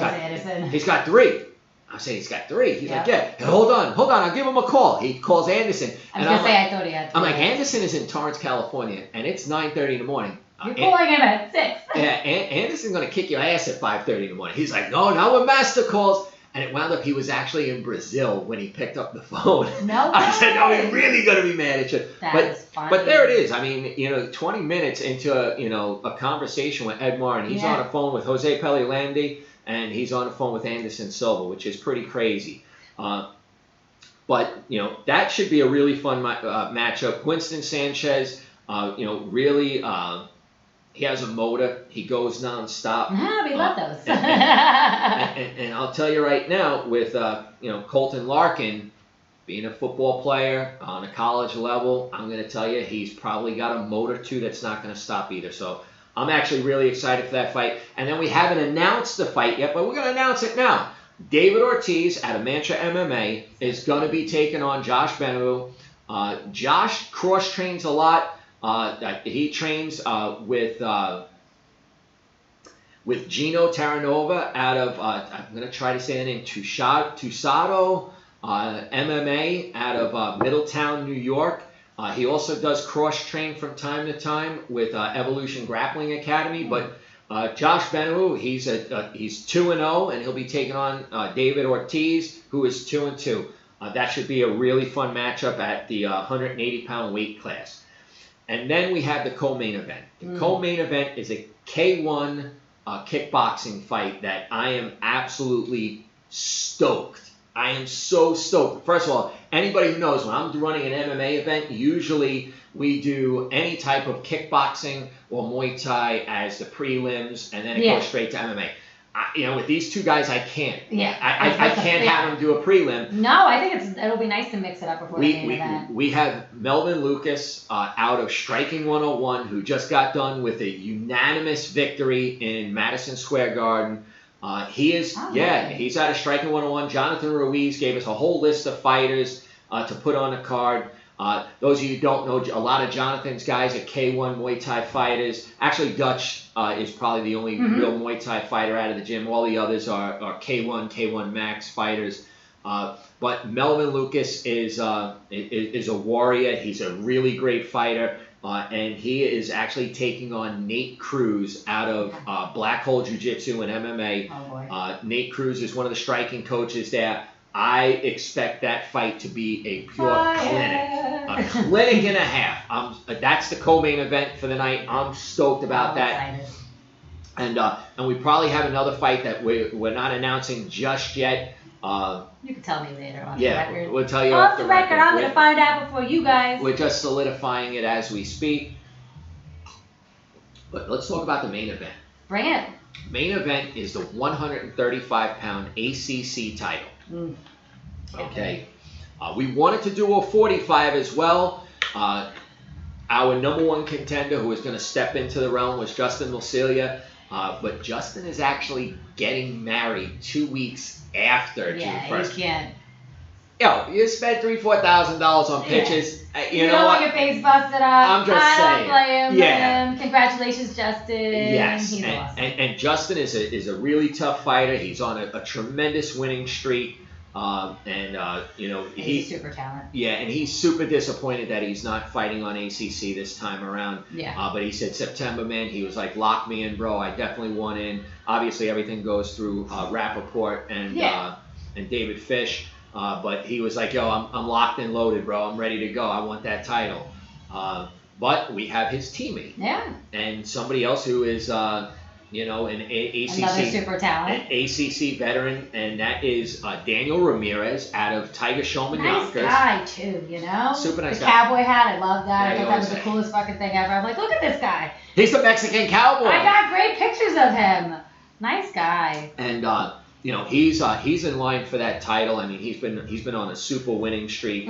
got 3. I said, he's got 3. He's like, yeah. Hey, hold on, I'll give him a call. He calls Anderson. I thought he had 3. I'm like, Anderson is in Torrance, California, and it's 9:30 in the morning. You're calling him at 6. Yeah, Anderson's going to kick your ass at 5:30 in the morning. He's like, no, not when Master calls. And it wound up he was actually in Brazil when he picked up the phone. No way. I said, no, he's really going to be mad at you. That's funny. But there it is. I mean, 20 minutes into a conversation with Edmar, and he's on the phone with Jose Pelilande, and he's on the phone with Anderson Silva, which is pretty crazy. But that should be a really fun matchup. Winston Sanchez, really... he has a motor. He goes nonstop. We love those. and I'll tell you right now, with Colton Larkin being a football player on a college level, I'm going to tell you he's probably got a motor too that's not going to stop either. So I'm actually really excited for that fight. And then we haven't announced the fight yet, but we're going to announce it now. David Ortiz out of Mantra MMA is going to be taking on Josh Benham. Josh cross trains a lot. He trains with Gino Terranova out of, I'm going to try to say the name, Tusado MMA out of Middletown, New York. He also does cross-train from time to time with Evolution Grappling Academy. But Josh Benham, he's 2-0, and he'll be taking on David Ortiz, who is 2-2. That should be a really fun matchup at the 180-pound weight class. And then we have the co-main event. The co-main event is a K1 kickboxing fight that I am absolutely stoked. I am so stoked. First of all, anybody who knows when I'm running an MMA event, usually we do any type of kickboxing or Muay Thai as the prelims, and then it goes straight to MMA. with these two guys, I can't. Yeah. I can't have them do a prelim. No, I think it'll be nice to mix it up before the main event. We have Melvin Lukas out of Striking 101, who just got done with a unanimous victory in Madison Square Garden. He's out of Striking 101. Jonathan Ruiz gave us a whole list of fighters to put on the card. Those of you who don't know, a lot of Jonathan's guys are K1 Muay Thai fighters. Actually, Dutch is probably the only real Muay Thai fighter out of the gym. All the others are K1 Max fighters. But Melvin Lukas is a warrior. He's a really great fighter. And he is actually taking on Nate Cruz out of Black Hole Jiu-Jitsu and MMA. Oh, boy. Nate Cruz is one of the striking coaches there. I expect that fight to be a pure clinic. A clinic and a half. That's the co-main event for the night. I'm stoked about that. Excited. And we probably have another fight that we're not announcing just yet. You can tell me later on the record. We'll tell you off the record. I'm going to find out before you guys. We're just solidifying it as we speak. But let's talk about the main event. Bring it. Main event is the 135-pound ACC title. Okay. We wanted to do a 45 as well. Our number one contender who was going to step into the realm was Justin Mulcilia. But Justin is actually getting married 2 weeks after June 1st. You can't. You spent $3,000-$4,000 on pitches. You know don't what? want your face busted up. I'm just saying. I don't blame Yeah. him. Congratulations, Justin. Yes. He's awesome. And Justin is a really tough fighter. He's on a tremendous winning streak. He's super talent. Yeah, and he's super disappointed that he's not fighting on ACC this time around. Yeah. But he said September, man, he was like, lock me in, bro. I definitely want in. Obviously, everything goes through Rappaport and David Fish. But he was like, yo, I'm locked and loaded, bro. I'm ready to go. I want that title. But we have his teammate. Yeah. And somebody else who is, an ACC. Another super talent. An ACC veteran, and that is Daniel Ramirez out of Tiger Showman Nice Yonkers. guy, too, you know? Super nice the guy. cowboy hat, I love that. Yeah, I thought that was the coolest fucking thing ever. I'm like, look at this guy. He's the Mexican cowboy. I got great pictures of him. Nice guy. And he's in line for that title. I mean, he's been on a super winning streak.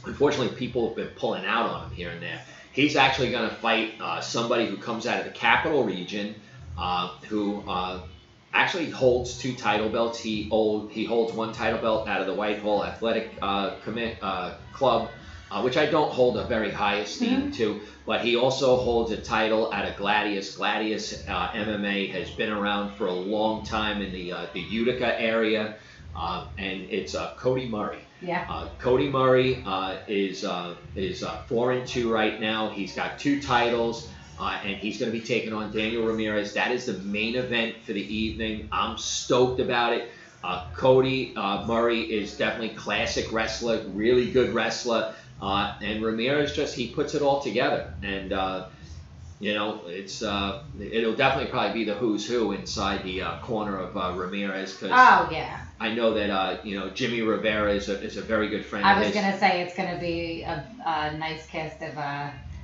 Unfortunately, people have been pulling out on him here and there. He's actually going to fight somebody who comes out of the Capital Region, who actually holds 2 title belts. He holds 1 title belt out of the Whitehall Athletic Club, which I don't hold a very high esteem to. But he also holds a title out of Gladius. Gladius MMA has been around for a long time in the Utica area, and it's Cody Murray. Yeah. Cody Murray is 4-2 right now. He's got 2 titles, and he's going to be taking on Daniel Ramirez. That is the main event for the evening. I'm stoked about it. Cody Murray is definitely classic wrestler, really good wrestler, and Ramirez he puts it all together. And it'll definitely probably be the who's who inside the corner of Ramirez. Cause I know that Jimmy Rivera is a very good friend of his. I was gonna say it's gonna be a nice cast of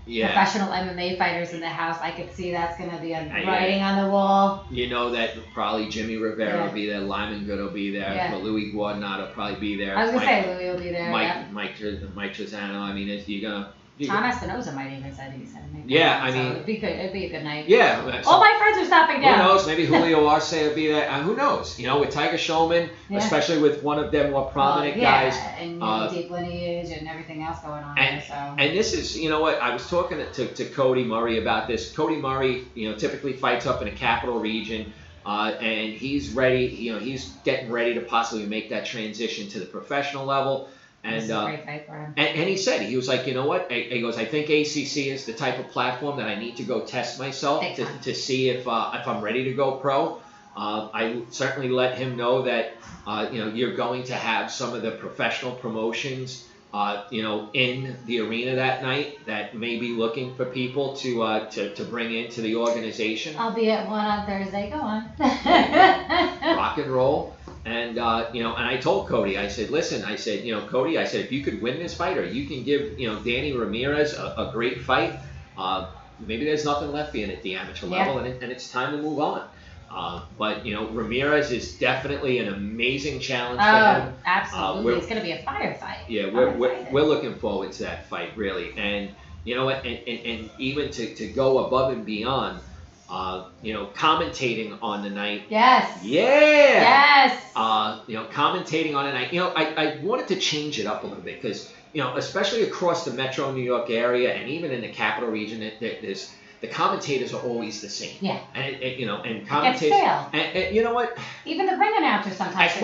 professional MMA fighters in the house. I could see that's gonna be writing on the wall. You know that probably Jimmy Rivera will be there, Lyman Good will be there, but Louis Guadnot will probably be there. I was gonna say Louis will be there. Mike Trizano. I mean, Tom Espinosa might even said he's sending me. Yeah, I mean, it'd be good. It'd be a good night. Yeah. All my friends are stopping down. Who knows? Maybe Julio Arce will be there. Who knows? With Tiger Showman, especially with one of their more prominent guys. And deep lineage and everything else going on and, there. So. And this is, what I was talking to Cody Murray about this. Cody Murray, typically fights up in the Capital Region, and he's ready. He's getting ready to possibly make that transition to the professional level. And, this is a great fight for him. And he said, he was like, you know what? He goes, I think ACC is the type of platform that I need to go test myself to see if I'm ready to go pro. I certainly let him know that, you're going to have some of the professional promotions, in the arena that night that may be looking for people to bring into the organization. I'll be at one on Thursday. Go on. Rock and roll. And, and I told Cody, I said, listen, Cody, if you could win this fight or you can give, Danny Ramirez a great fight, maybe there's nothing left for you at the amateur level and it's time to move on. But Ramirez is definitely an amazing challenge for Oh, him. absolutely. It's going to be a firefight. Yeah, we're looking forward to that fight, really. And you know what? And even to go above and beyond, commentating on the night. Yes. Yeah. Yes. Commentating on the night. I wanted to change it up a little bit because, especially across the metro New York area and even in the capital region, there's the commentators are always the same. Yeah. And commentators. It gets stale. And you know what? Even the ring announcers sometimes. As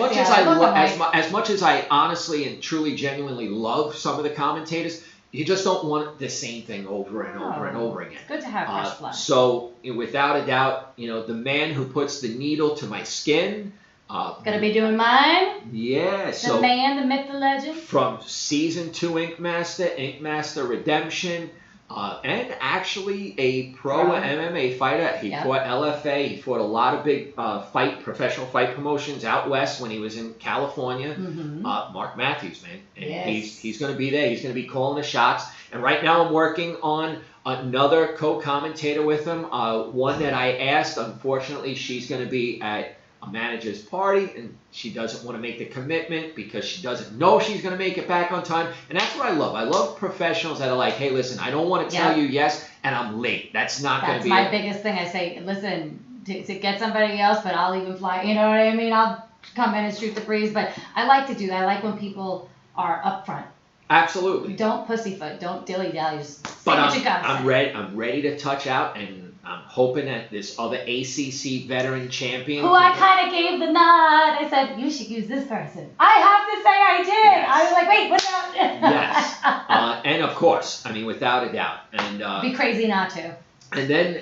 much as I honestly and truly genuinely love some of the commentators, you just don't want the same thing over and over and over again. It's good to have fresh blood. So without a doubt, the man who puts the needle to my skin. Gonna be doing mine. Yeah. The man, the myth, the legend. From season 2 Ink Master Redemption. And actually a pro MMA fighter. He fought LFA. He fought a lot of big professional fight promotions out west when he was in California. Mm-hmm. Mark Matthews, man. And yes. he's going to be there. He's going to be calling the shots. And right now I'm working on another co-commentator with him. One that I asked. Unfortunately, she's going to be at a manager's party, and she doesn't want to make the commitment because she doesn't know she's going to make it back on time. And that's what I love. I love professionals that are like, hey, listen, I don't want to tell you yes, and I'm late. That's not going to be my biggest thing. I say, listen, to get somebody else, but I'll even fly. You know what I mean? I'll come in and shoot the breeze. But I like to do that. I like when people are upfront. Absolutely. Don't pussyfoot. Don't dilly-dally. Just say but what you got to say. I'm ready to touch out, and I'm hoping that this other ACC veteran champion. Who I kind of gave the nod. I said, you should use this person. I have to say I did. Yes. I was like, wait, what's that? Yes. And of course, without a doubt. And be crazy not to. And then,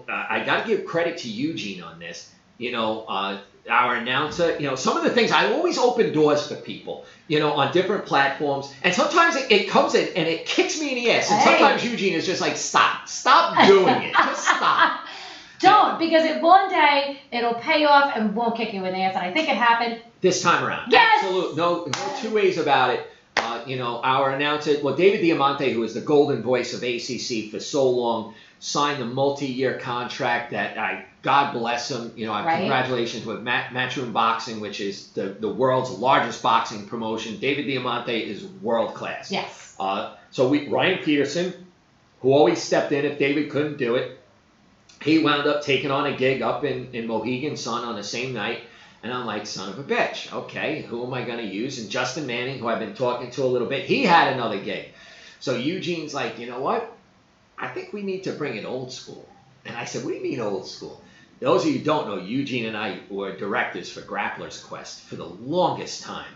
I got to give credit to Eugene on this. Our announcer, some of the things, I always open doors for people, on different platforms. And sometimes it comes in and it kicks me in the ass. And sometimes Eugene is just like, stop doing it. Just stop. Don't, because one day it'll pay off and won't kick you in the ass. And I think it happened. This time around. Yes! Absolutely. No two ways about it. Our announcer, David Diamante, who is the golden voice of ACC for so long, signed a multi-year contract that God bless him. Congratulations with Matchroom Boxing, which is the world's largest boxing promotion. David Diamante is world class. Yes. So Ryan Peterson, who always stepped in if David couldn't do it, he wound up taking on a gig up in Mohegan Sun on the same night. And I'm like, son of a bitch. Okay, who am I going to use? And Justin Manning, who I've been talking to a little bit, he had another gig. So Eugene's like, you know what? I think we need to bring it old school. And I said, what do you mean old school? Those of you who don't know, Eugene and I were directors for Grappler's Quest for the longest time.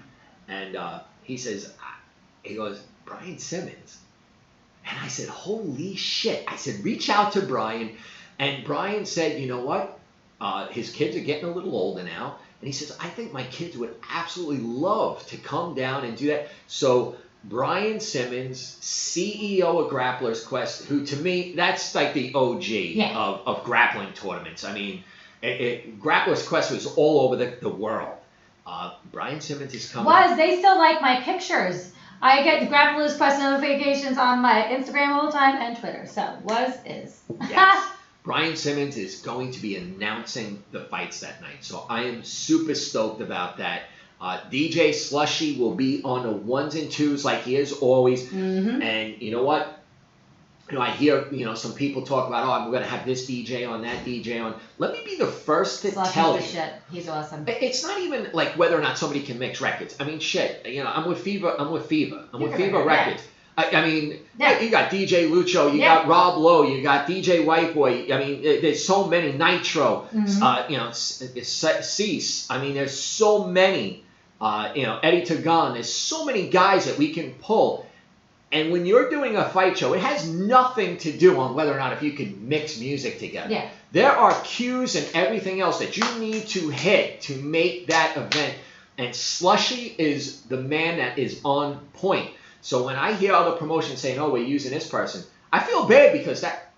And he goes, Brian Simmons. And I said, holy shit. I said, reach out to Brian. And Brian said, you know what? His kids are getting a little older now. And he says, I think my kids would absolutely love to come down and do that. So Brian Simmons, CEO of Grappler's Quest, who to me, that's like the OG of grappling tournaments. Grappler's Quest was all over the world. Brian Simmons is coming. They still like my pictures. I get the Grappler's Quest notifications on my Instagram all the time and Twitter. So, is. Yes. Brian Simmons is going to be announcing the fights that night. So I am super stoked about that. DJ Slushy will be on the 1s and 2s like he is always. Mm-hmm. And you know what? I hear, some people talk about, I'm going to have this DJ on, that DJ on. Let me be the first to tell you. Shit. He's awesome. It's not even like whether or not somebody can mix records. I'm with Fever. I'm with Fever Records. You got DJ Lucho, you got Rob Lowe, you got DJ Whiteboy. There's so many. Nitro, Cease. There's so many. Eddie Tagon. There's so many guys that we can pull. And when you're doing a fight show, it has nothing to do on whether or not if you can mix music together. Yeah. There are cues and everything else that you need to hit to make that event. And Slushy is the man that is on point. So when I hear other promotions saying, oh, we're using this person, I feel bad because that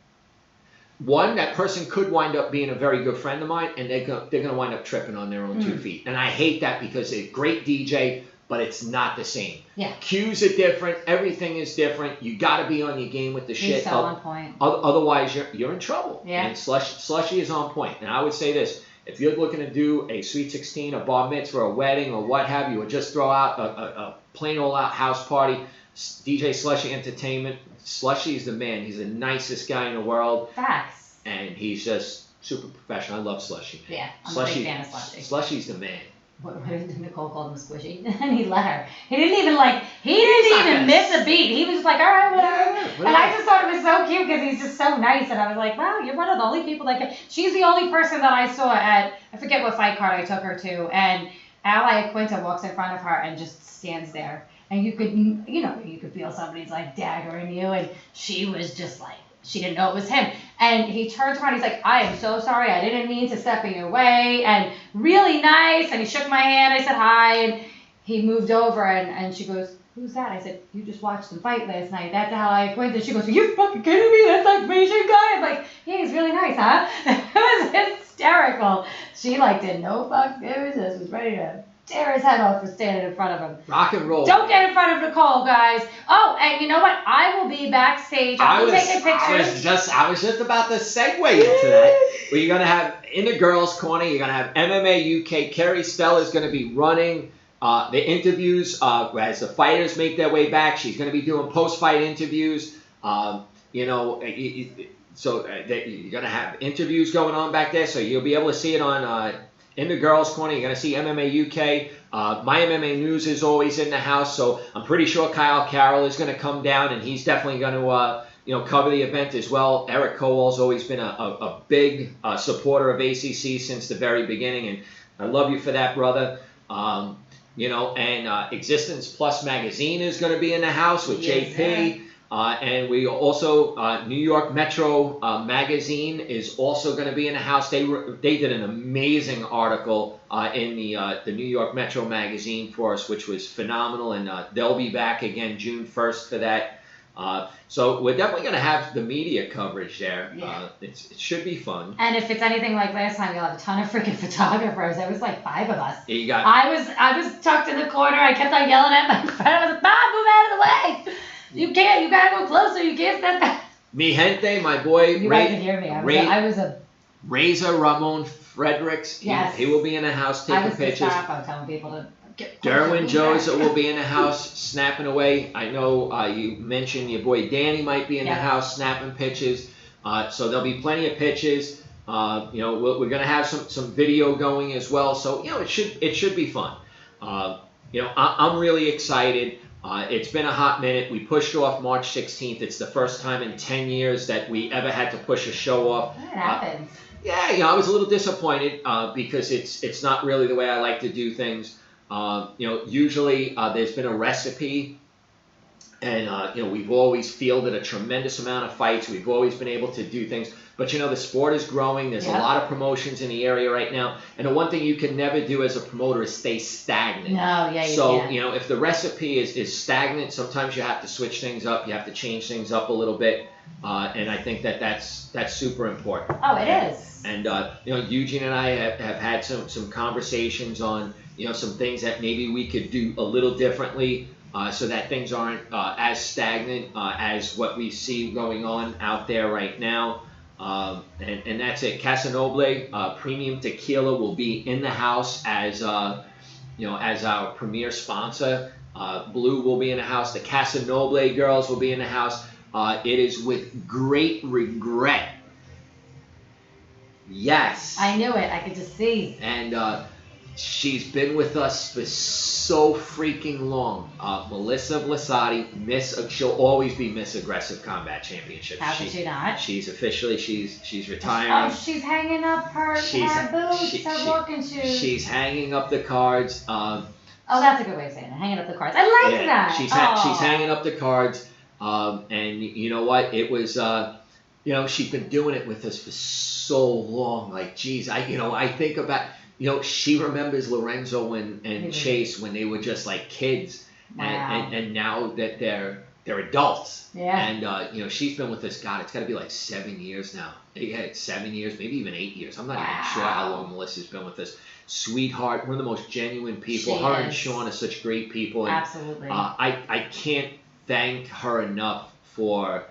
person could wind up being a very good friend of mine, and they're going to wind up tripping on their own 2 feet. And I hate that because they're a great DJ, but it's not the same. Yeah. Cues are different. Everything is different. You got to be on your game with the shit. He's so on point. Otherwise, you're in trouble. Yeah. And Slushy is on point. And I would say this. if you're looking to do a Sweet 16, a bar mitzvah, a wedding, or what have you, or just throw out a plain old out house party, DJ Slushy Entertainment, Slushy's the man. He's the nicest guy in the world. Facts. And he's just super professional. I love Slushy, man. Yeah, I'm a big fan of Slushy. Slushy's the man. What did Nicole call him squishy? And he let her. He didn't even miss a beat. He was just like, all right, whatever. And I just thought it was so cute because he's just so nice. And I was like, wow, you're one of the only people that can. She's the only person that I saw at, I forget what fight card I took her to. And Ally Quinta walks in front of her and just stands there. And you could feel somebody's like daggering you. And she was just like, she didn't know it was him. And he turns around, he's like, I am so sorry, I didn't mean to step in your way. And really nice. And he shook my hand, I said hi. And he moved over and she goes, who's that? I said, you just watched them fight last night. That's how I acquainted. She goes, are you fucking kidding me? That's like Asian guy. I'm like, yeah, he's really nice, huh? It was hysterical. She like did no fucks given. Just was ready to tear his head off for standing in front of him. Rock and roll. Don't get in front of Nicole, guys. Oh, and you know what? I will be backstage. I'll be taking pictures. I was just about to segue into that. Where you're gonna have in the girls' corner, you're gonna have MMA UK. Kerry Stella is gonna be running the interviews as the fighters make their way back. She's gonna be doing post-fight interviews. So you're gonna have interviews going on back there. So you'll be able to see it on. In the girls' corner, you're going to see MMA UK. My MMA News is always in the house, so I'm pretty sure Kyle Carroll is going to come down, and he's definitely going to cover the event as well. Eric Kowal's always been a big supporter of ACC since the very beginning, and I love you for that, brother. And Existence Plus Magazine is going to be in the house with JP. And we also, New York Metro Magazine is also going to be in the house. They did an amazing article in the New York Metro Magazine for us, which was phenomenal. And they'll be back again June 1st for that. So we're definitely going to have the media coverage there. Yeah. It should be fun. And if it's anything like last time, you'll have a ton of freaking photographers. There was like 5 of us. Yeah, you got. I was tucked in the corner. I kept on yelling at my friend. I was like, Bob, move out of the way. You can't. You gotta go closer. You can't step back. Mi gente, my boy. You guys can hear me. I was a. Razor Ramon Fredericks. Yes. He will be in the house taking pictures. I was telling people to get. Derwin Jones will be in the house snapping away. I know you mentioned your boy Danny might be in the house snapping pitches. So there'll be plenty of pitches. We're gonna have some video going as well. So it should be fun. I'm really excited. It's been a hot minute. We pushed off March 16th. It's the first time in 10 years that we ever had to push a show off. It happens. I was a little disappointed because it's not really the way I like to do things. Usually there's been a recipe, and we've always fielded a tremendous amount of fights. We've always been able to do things. But the sport is growing. There's a lot of promotions in the area right now. And the one thing you can never do as a promoter is stay stagnant. No, you So, can't. if the recipe is stagnant, sometimes you have to switch things up. You have to change things up a little bit. And I think that's super important. Oh, it is. And, Eugene and I have had some conversations on, some things that maybe we could do a little differently so that things aren't as stagnant as what we see going on out there right now. And that's it. Casanoble Premium Tequila will be in the house as as our premier sponsor. Blue will be in the house. The Casanoble girls will be in the house. It is with great regret. Yes. I knew it. I could just see. And she's been with us for so freaking long. Melissa Blasati, she'll always be Miss Aggressive Combat Championship. How could she not? She's officially, she's retiring. Oh, she's hanging up her boots, her walking shoes. She's hanging up the cards. Oh, that's a good way of saying it. Hanging up the cards. I like that. She's hanging up the cards. And you know what? It was, she's been doing it with us for so long. Like, geez, I think about, she remembers Lorenzo and Chase when they were just like kids. Wow. And now that they're adults. Yeah. And, she's been with us, God, it's got to be like 7 years now. Yeah, it's 7 years, maybe even 8 years. I'm not even sure how long Melissa's been with us. Sweetheart, one of the most genuine people. Her and Sean are such great people. And, absolutely. I can't thank her enough for,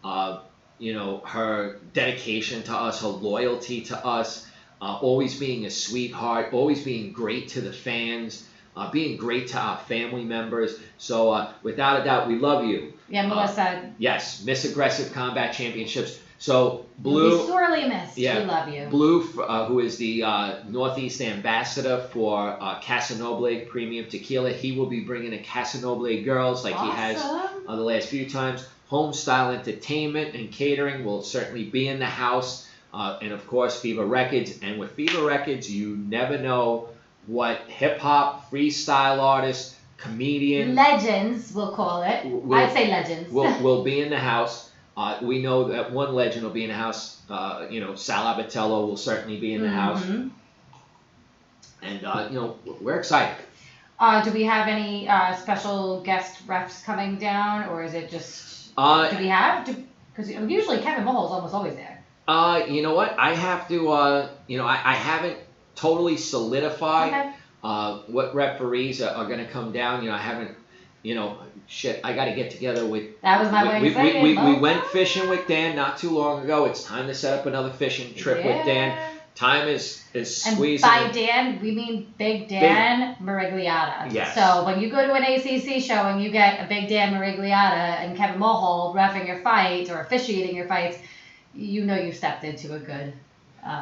her dedication to us, her loyalty to us. always being a sweetheart, always being great to the fans, being great to our family members. So without a doubt, we love you. Yeah, Melissa. Yes, Miss Aggressive Combat Championships. So You'll Blue, be sorely missed. yeah, We love you. Blue, who is the Northeast ambassador for Casanoble Premium Tequila, he will be bringing a Casanoble Girls like he has the last few times. Homestyle Entertainment and Catering will certainly be in the house. And of course, Fever Records. And with Fever Records, you never know what hip-hop, freestyle artists, comedians, legends, we'll call it. I'd say legends. will be in the house. We know that one legend will be in the house. Sal Abatello will certainly be in the house. And, we're excited. Do we have any special guest refs coming down, or is it just... do we have? Because usually Kevin Mulhall's almost always there. You know what? I have to, I haven't totally solidified what referees are going to come down. I haven't, I got to get together with... That was my way of saying it. We went fishing with Dan not too long ago. It's time to set up another fishing trip with Dan. Time is squeezing. And by Dan, we mean Big Dan Maragliata. Yes. So when you go to an ACC show and you get a Big Dan Maragliata and Kevin Mulhall reffing your fight or officiating your fights, you've stepped into a good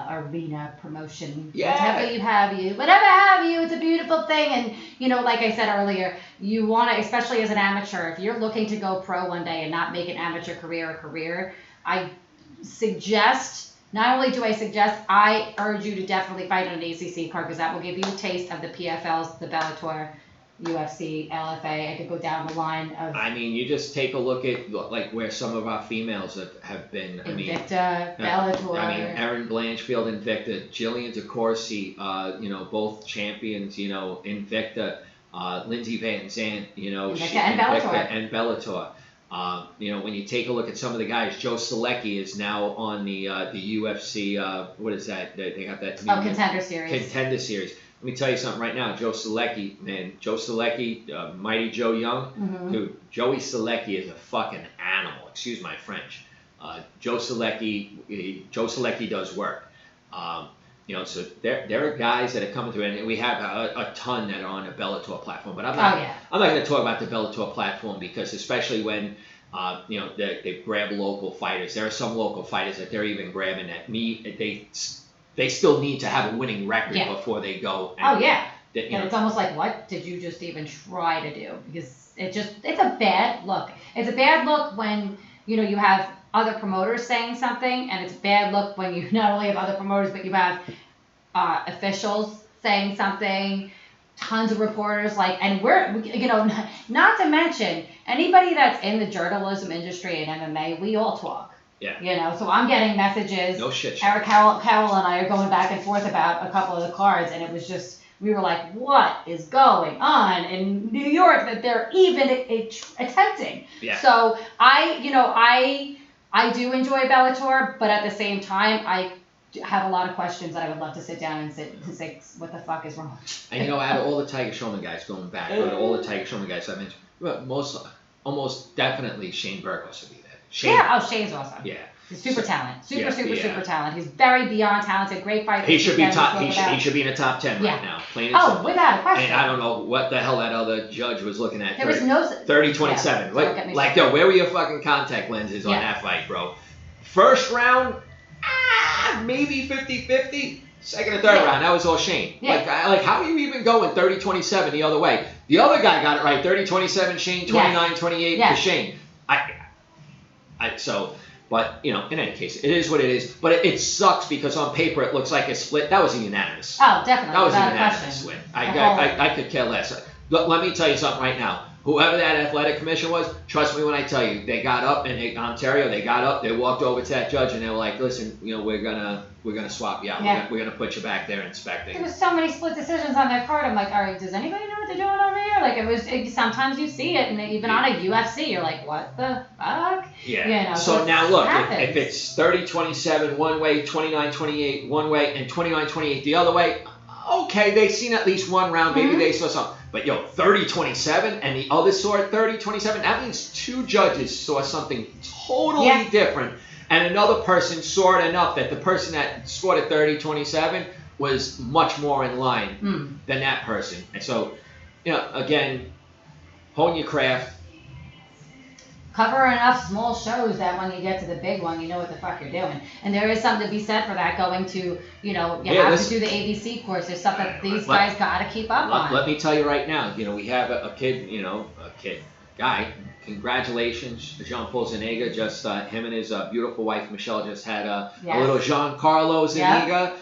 arena promotion. Whatever have you, it's a beautiful thing. And, like I said earlier, you want to, especially as an amateur, if you're looking to go pro one day and not make an amateur career a career, I urge you to definitely fight on an ACC card, because that will give you a taste of the PFLs, the Bellator, UFC, LFA. I could go down the line of... I mean, you just take a look at where some of our females have been. Invicta, Bellator. Erin Blanchfield, Invicta, Jillian DeCourcy, both champions, Invicta, Lindsey Van Zandt, Invicta and Bellator. When you take a look at some of the guys, Joe Selecki is now on the UFC. What is that? They got that. Contender Series. Contender Series. Let me tell you something right now. Joe Selecki, Mighty Joe Young, dude. Joey Selecki is a fucking animal. Excuse my French. Joe Selecki does work. So there are guys that are coming through, and we have a ton that are on the Bellator platform. But I'm not going to talk about the Bellator platform, because especially when they grab local fighters, there are some local fighters that they're even grabbing that they still need to have a winning record before they go. And, and it's almost like, what did you just even try to do? Because it's a bad look. It's a bad look when you have other promoters saying something, and it's a bad look when you not only have other promoters, but you have officials saying something, tons of reporters, and we're, not to mention anybody that's in the journalism industry and MMA, we all talk. Yeah. So I'm getting messages. No shit. Eric Howell and I are going back and forth about a couple of the cards, and it was just, we were like, what is going on in New York that they're even attempting? Yeah. So I do enjoy Bellator, but at the same time, I have a lot of questions that I would love to sit down and say, what the fuck is wrong? And out of all the Tiger Showman guys, going back, all the Tiger Showman guys I mentioned, almost definitely Shane Burgos would be there. Shane's awesome. Yeah. He's super talent. Super talent. He's very beyond talented. Great fighter. He should be top. He should be in the top 10 right now. Plain and simple. Without a question. And I don't know what the hell that other judge was looking at. There was no 30-27. Where were your fucking contact lenses on that fight, bro? First round, maybe 50-50. Second and third round, that was all Shane. Yeah. How do you even go in 30-27 the other way? The other guy got it right. 30-27 Shane, 29-28 to Shane. But in any case, it is what it is. But it sucks because on paper it looks like a split. That was a unanimous. Oh, definitely. That was a unanimous win. I could care less. Let me tell you something right now. Whoever that athletic commission was, trust me when I tell you, they got up and Ontario, they got up, they walked over to that judge and they were like, listen, we're gonna swap you out. Yeah. We're gonna put you back there inspecting. There was so many split decisions on that card. I'm like, all right, does anybody know what they're doing over here? Sometimes you see it, and even on a UFC, you're like, what the fuck? Yeah. So now look, if it's 30-27 one way, 29-28 one way, and 29-28 the other way, okay, they've seen at least one round, maybe they saw something. But 30-27 and the other saw it 30-27, that means two judges saw something totally different. And another person saw it enough that the person that scored at 30-27 was much more in line than that person. And so, again, hone your craft. Cover enough small shows that when you get to the big one, you know what the fuck you're doing. And there is something to be said for that, going to, you have to do the ABC course. There's stuff that these guys got to keep up on. Let me tell you right now, we have a guy. Congratulations, Jean-Paul Zuniga. Just him and his beautiful wife, Michelle, just had a little Giancarlo Zuniga.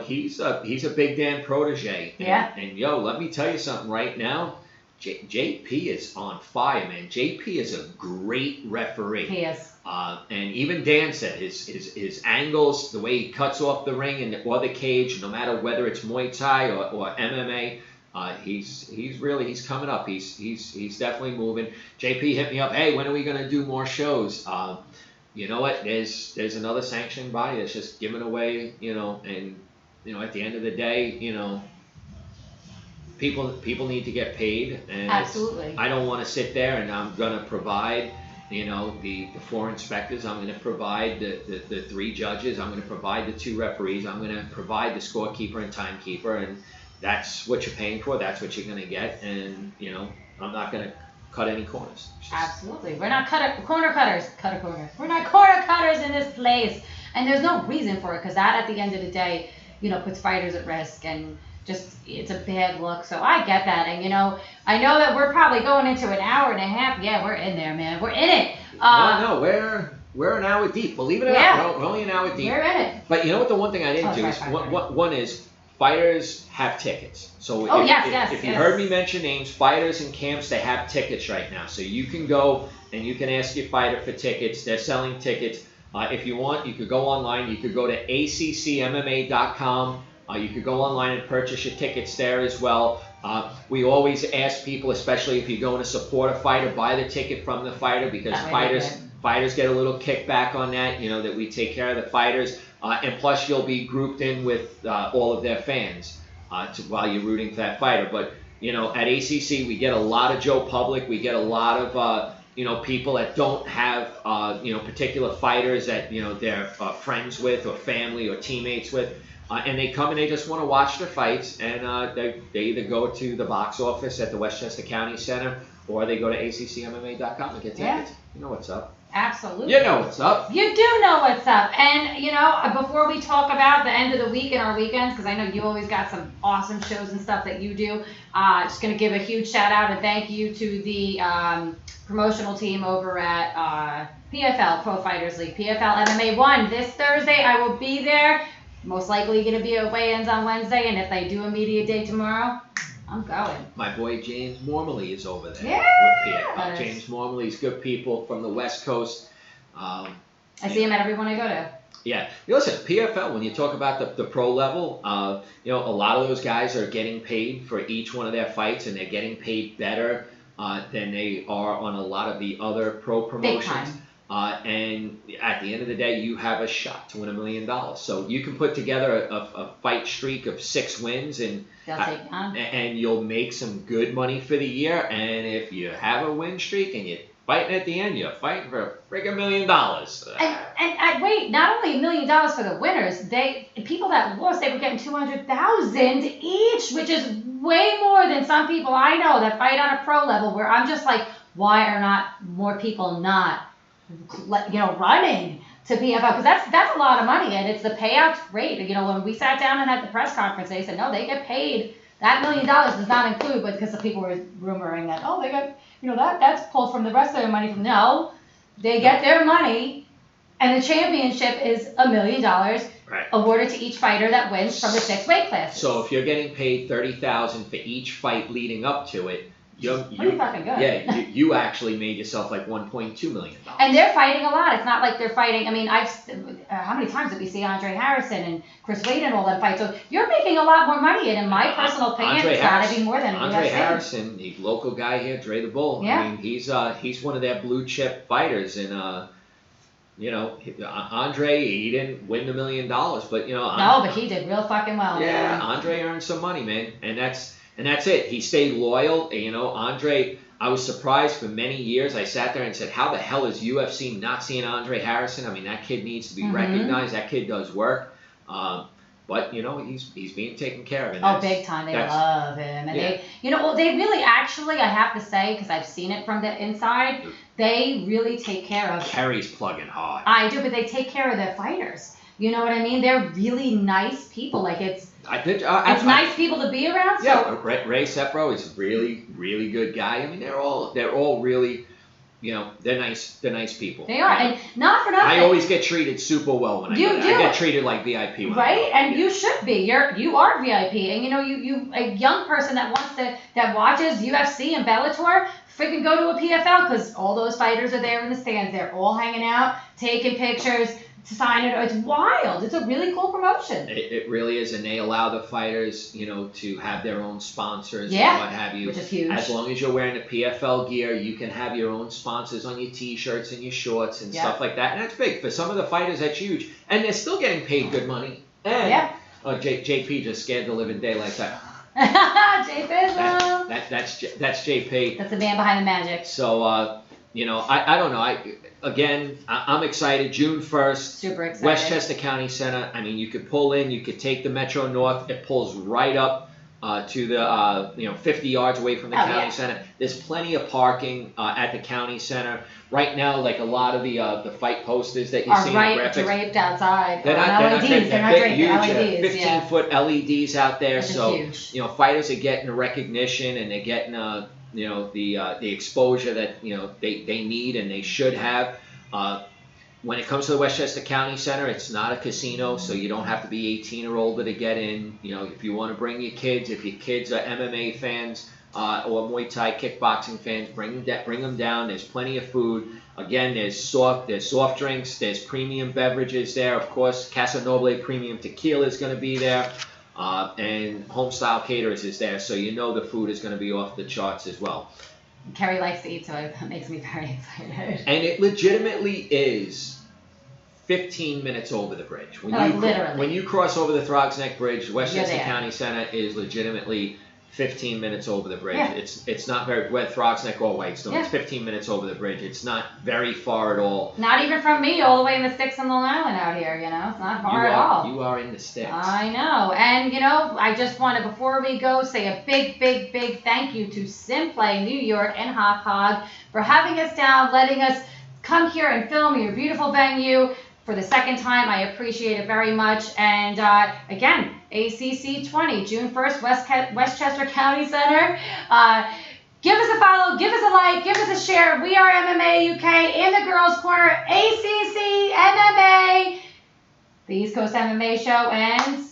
He's a Big Dan protege. And let me tell you something right now. JP is on fire, man. JP is a great referee. He is. And even Dan said his angles, the way he cuts off the ring or the cage, no matter whether it's Muay Thai or MMA, he's coming up. He's definitely moving. JP hit me up. Hey, when are we gonna do more shows? You know what? There's another sanctioned body that's just giving away. And at the end of the day, People need to get paid, and absolutely. I don't want to sit there and I'm going to provide, the 4 inspectors. I'm going to provide the 3 judges. I'm going to provide the 2 referees. I'm going to provide the scorekeeper and timekeeper, and that's what you're paying for. That's what you're going to get, and I'm not going to cut any corners. Absolutely, we're not corner cutters. Cut a corner. We're not corner cutters in this place, and there's no reason for it, because that at the end of the day, puts fighters at risk, and just it's a bad look. So I get that, and I know that we're probably going into an hour and a half. Yeah, we're in there, man. We're in it. No, we're an hour deep. Believe it or not, we're only an hour deep. We're in it. But what? The one thing I didn't do is one is fighters have tickets. So if you heard me mention names, fighters and camps, they have tickets right now. So you can go and you can ask your fighter for tickets. They're selling tickets. If you want, you could go online. You could go to accmma.com. You could go online and purchase your tickets there as well. We always ask people, especially if you're going to support a fighter, buy the ticket from the fighter, because fighters get a little kickback on that, that we take care of the fighters. And plus you'll be grouped in with all of their fans while you're rooting for that fighter. But, at ACC, we get a lot of Joe Public. We get a lot of, people that don't have, particular fighters that, they're friends with or family or teammates with. And they come and they just want to watch the fights, and they either go to the box office at the Westchester County Center, or they go to accmma.com and get tickets. You know what's up. Absolutely. You know what's up. You do know what's up. And, before we talk about the end of the week and our weekends, because I know you always got some awesome shows and stuff that you do, just going to give a huge shout out and thank you to the promotional team over at PFL, Pro Fighters League, PFL MMA 1. This Thursday I will be there. Most likely going to be at weigh-ins on Wednesday, and if they do a media day tomorrow, I'm going. My boy James Mormley is over there with PFL. James Mormley's good people from the West Coast. I see him at every one I go to. Yeah. Listen, PFL, when you talk about the pro level, a lot of those guys are getting paid for each one of their fights, and they're getting paid better than they are on a lot of the other pro promotions. Big time. And at the end of the day, you have a shot to win $1 million. So you can put together a fight streak of 6 wins, and you'll make some good money for the year. And if you have a win streak and you're fighting at the end, you're fighting for a freaking $1 million. And wait, not only $1 million for the winners, people that lost, they were getting $200,000 each, which is way more than some people I know that fight on a pro level. Where I'm just like, why are not more people running to PFL? Because that's a lot of money, and it's the payout rate. When we sat down and had the press conference, they said no, they get paid. That $1 million does not include, but because the people were rumoring that they got that's pulled from the rest of their money. No, they get their money, and the championship is $1 million awarded to each fighter that wins from the 6 weight classes. So if you're getting paid $30,000 for each fight leading up to it, pretty fucking good. Yeah, you actually made yourself like $1.2 million. And they're fighting a lot. It's not like they're fighting. I mean, how many times did we see Andre Harrison and Chris Wade and all them fight? So you're making a lot more money, and in my personal opinion, it's got to be more than Andre Harrison, the local guy here, Dre the Bull. Yeah. I mean, he's one of their blue chip fighters, and Andre, he didn't win the $1 million, but no, but he did real fucking well. Yeah, man. Andre earned some money, man, and that's it. He stayed loyal. Andre, I was surprised for many years. I sat there and said, how the hell is UFC not seeing Andre Harrison? I mean, that kid needs to be recognized. That kid does work. But, he's being taken care of. And big time. They love him. And they really actually, I have to say, because I've seen it from the inside, they really take care of. Kerry's plugging hard. I do, but they take care of their fighters. You know what I mean? They're really nice people. Like, it's nice people to be around. So. Yeah, Ray Sepro is a really, really good guy. I mean, they're all really, they're nice people. They are, and not for nothing. I always get treated super well when I go there. I get treated like VIP when I go. And you should be. You are VIP, and you a young person that watches UFC and Bellator, freaking go to a PFL because all those fighters are there in the stands. They're all hanging out, taking pictures. Sign it. It's wild. It's a really cool promotion. It really is, and they allow the fighters, to have their own sponsors and what have you. Which is huge. As long as you're wearing the PFL gear, you can have your own sponsors on your T-shirts and your shorts and stuff like that. And that's big for some of the fighters. That's huge, and they're still getting paid good money. And JP just scared the living daylights out. JP, that's JP. That's the man behind the magic. So I don't know. I'm excited. June 1st. Super excited. Westchester County Center. I mean, you could pull in. You could take the Metro North. It pulls right up to the 50 yards away from the county center. There's plenty of parking at the county center. Right now, like a lot of the fight posters that you see in the graphics, draped outside. They're not draped. They're LEDs. 15-foot LEDs out there. That's so huge. Fighters are getting the recognition and they're getting the exposure that they need and they should have. When it comes to the Westchester County Center, it's not a casino, so you don't have to be 18 or older to get in. If you want to bring your kids, if your kids are MMA fans or Muay Thai kickboxing fans, bring them down. There's plenty of food. Again, there's soft drinks, there's premium beverages there. Of course, Casa Noble Premium Tequila is going to be there. And Homestyle Caterers is there, so the food is going to be off the charts as well. Kerry likes to eat, so that makes me very excited. And it legitimately is 15 minutes over the bridge. Literally. When you cross over the Throgs Neck Bridge, Westchester County Center is legitimately 15 minutes over the bridge. Yeah. It's not very where Throgs Neck or Whitestone. It's 15 minutes over the bridge. It's not very far at all. Not even from me, all the way in the sticks on Long Island out here. It's not far at all. You are in the sticks. I know, and I just want to, before we go, say a big, big, big thank you to Simplay New York and Hop Hog for having us down, letting us come here and film your beautiful venue. For the second time, I appreciate it very much. And again, ACC 20, June 1st, Westchester County Center. Give us a follow, give us a like, give us a share. We are MMA UK in the Girls Corner, ACC MMA, the East Coast MMA show, and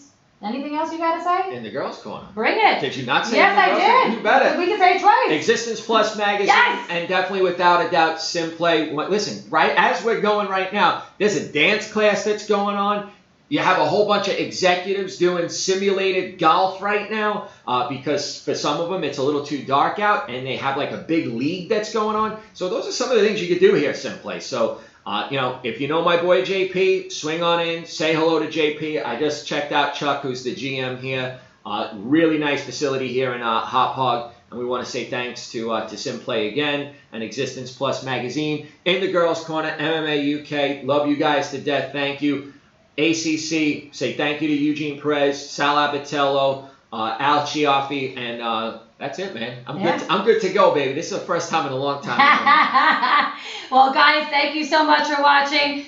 anything else you got to say? In the Girls Corner. Bring it. Did you not say Yes, I did. You better. We can say it twice. Existence Plus Magazine, yes! And definitely without a doubt, Simplay. Listen, right as we're going right now, there's a dance class that's going on. You have a whole bunch of executives doing simulated golf right now because for some of them it's a little too dark out and they have like a big league that's going on. So those are some of the things you could do here at Simplay. So, if you know my boy JP, swing on in, say hello to JP. I just checked out Chuck, who's the GM here. Really nice facility here in Hop Hog. And we want to say thanks to Simplay again and Existence Plus Magazine. In the Girls Corner, MMA UK. Love you guys to death. Thank you. ACC, say thank you to Eugene Perez, Sal Abatello, Al Chiaffi, and that's it, man. I'm good to go, baby. This is the first time in a long time. Well, guys, thank you so much for watching.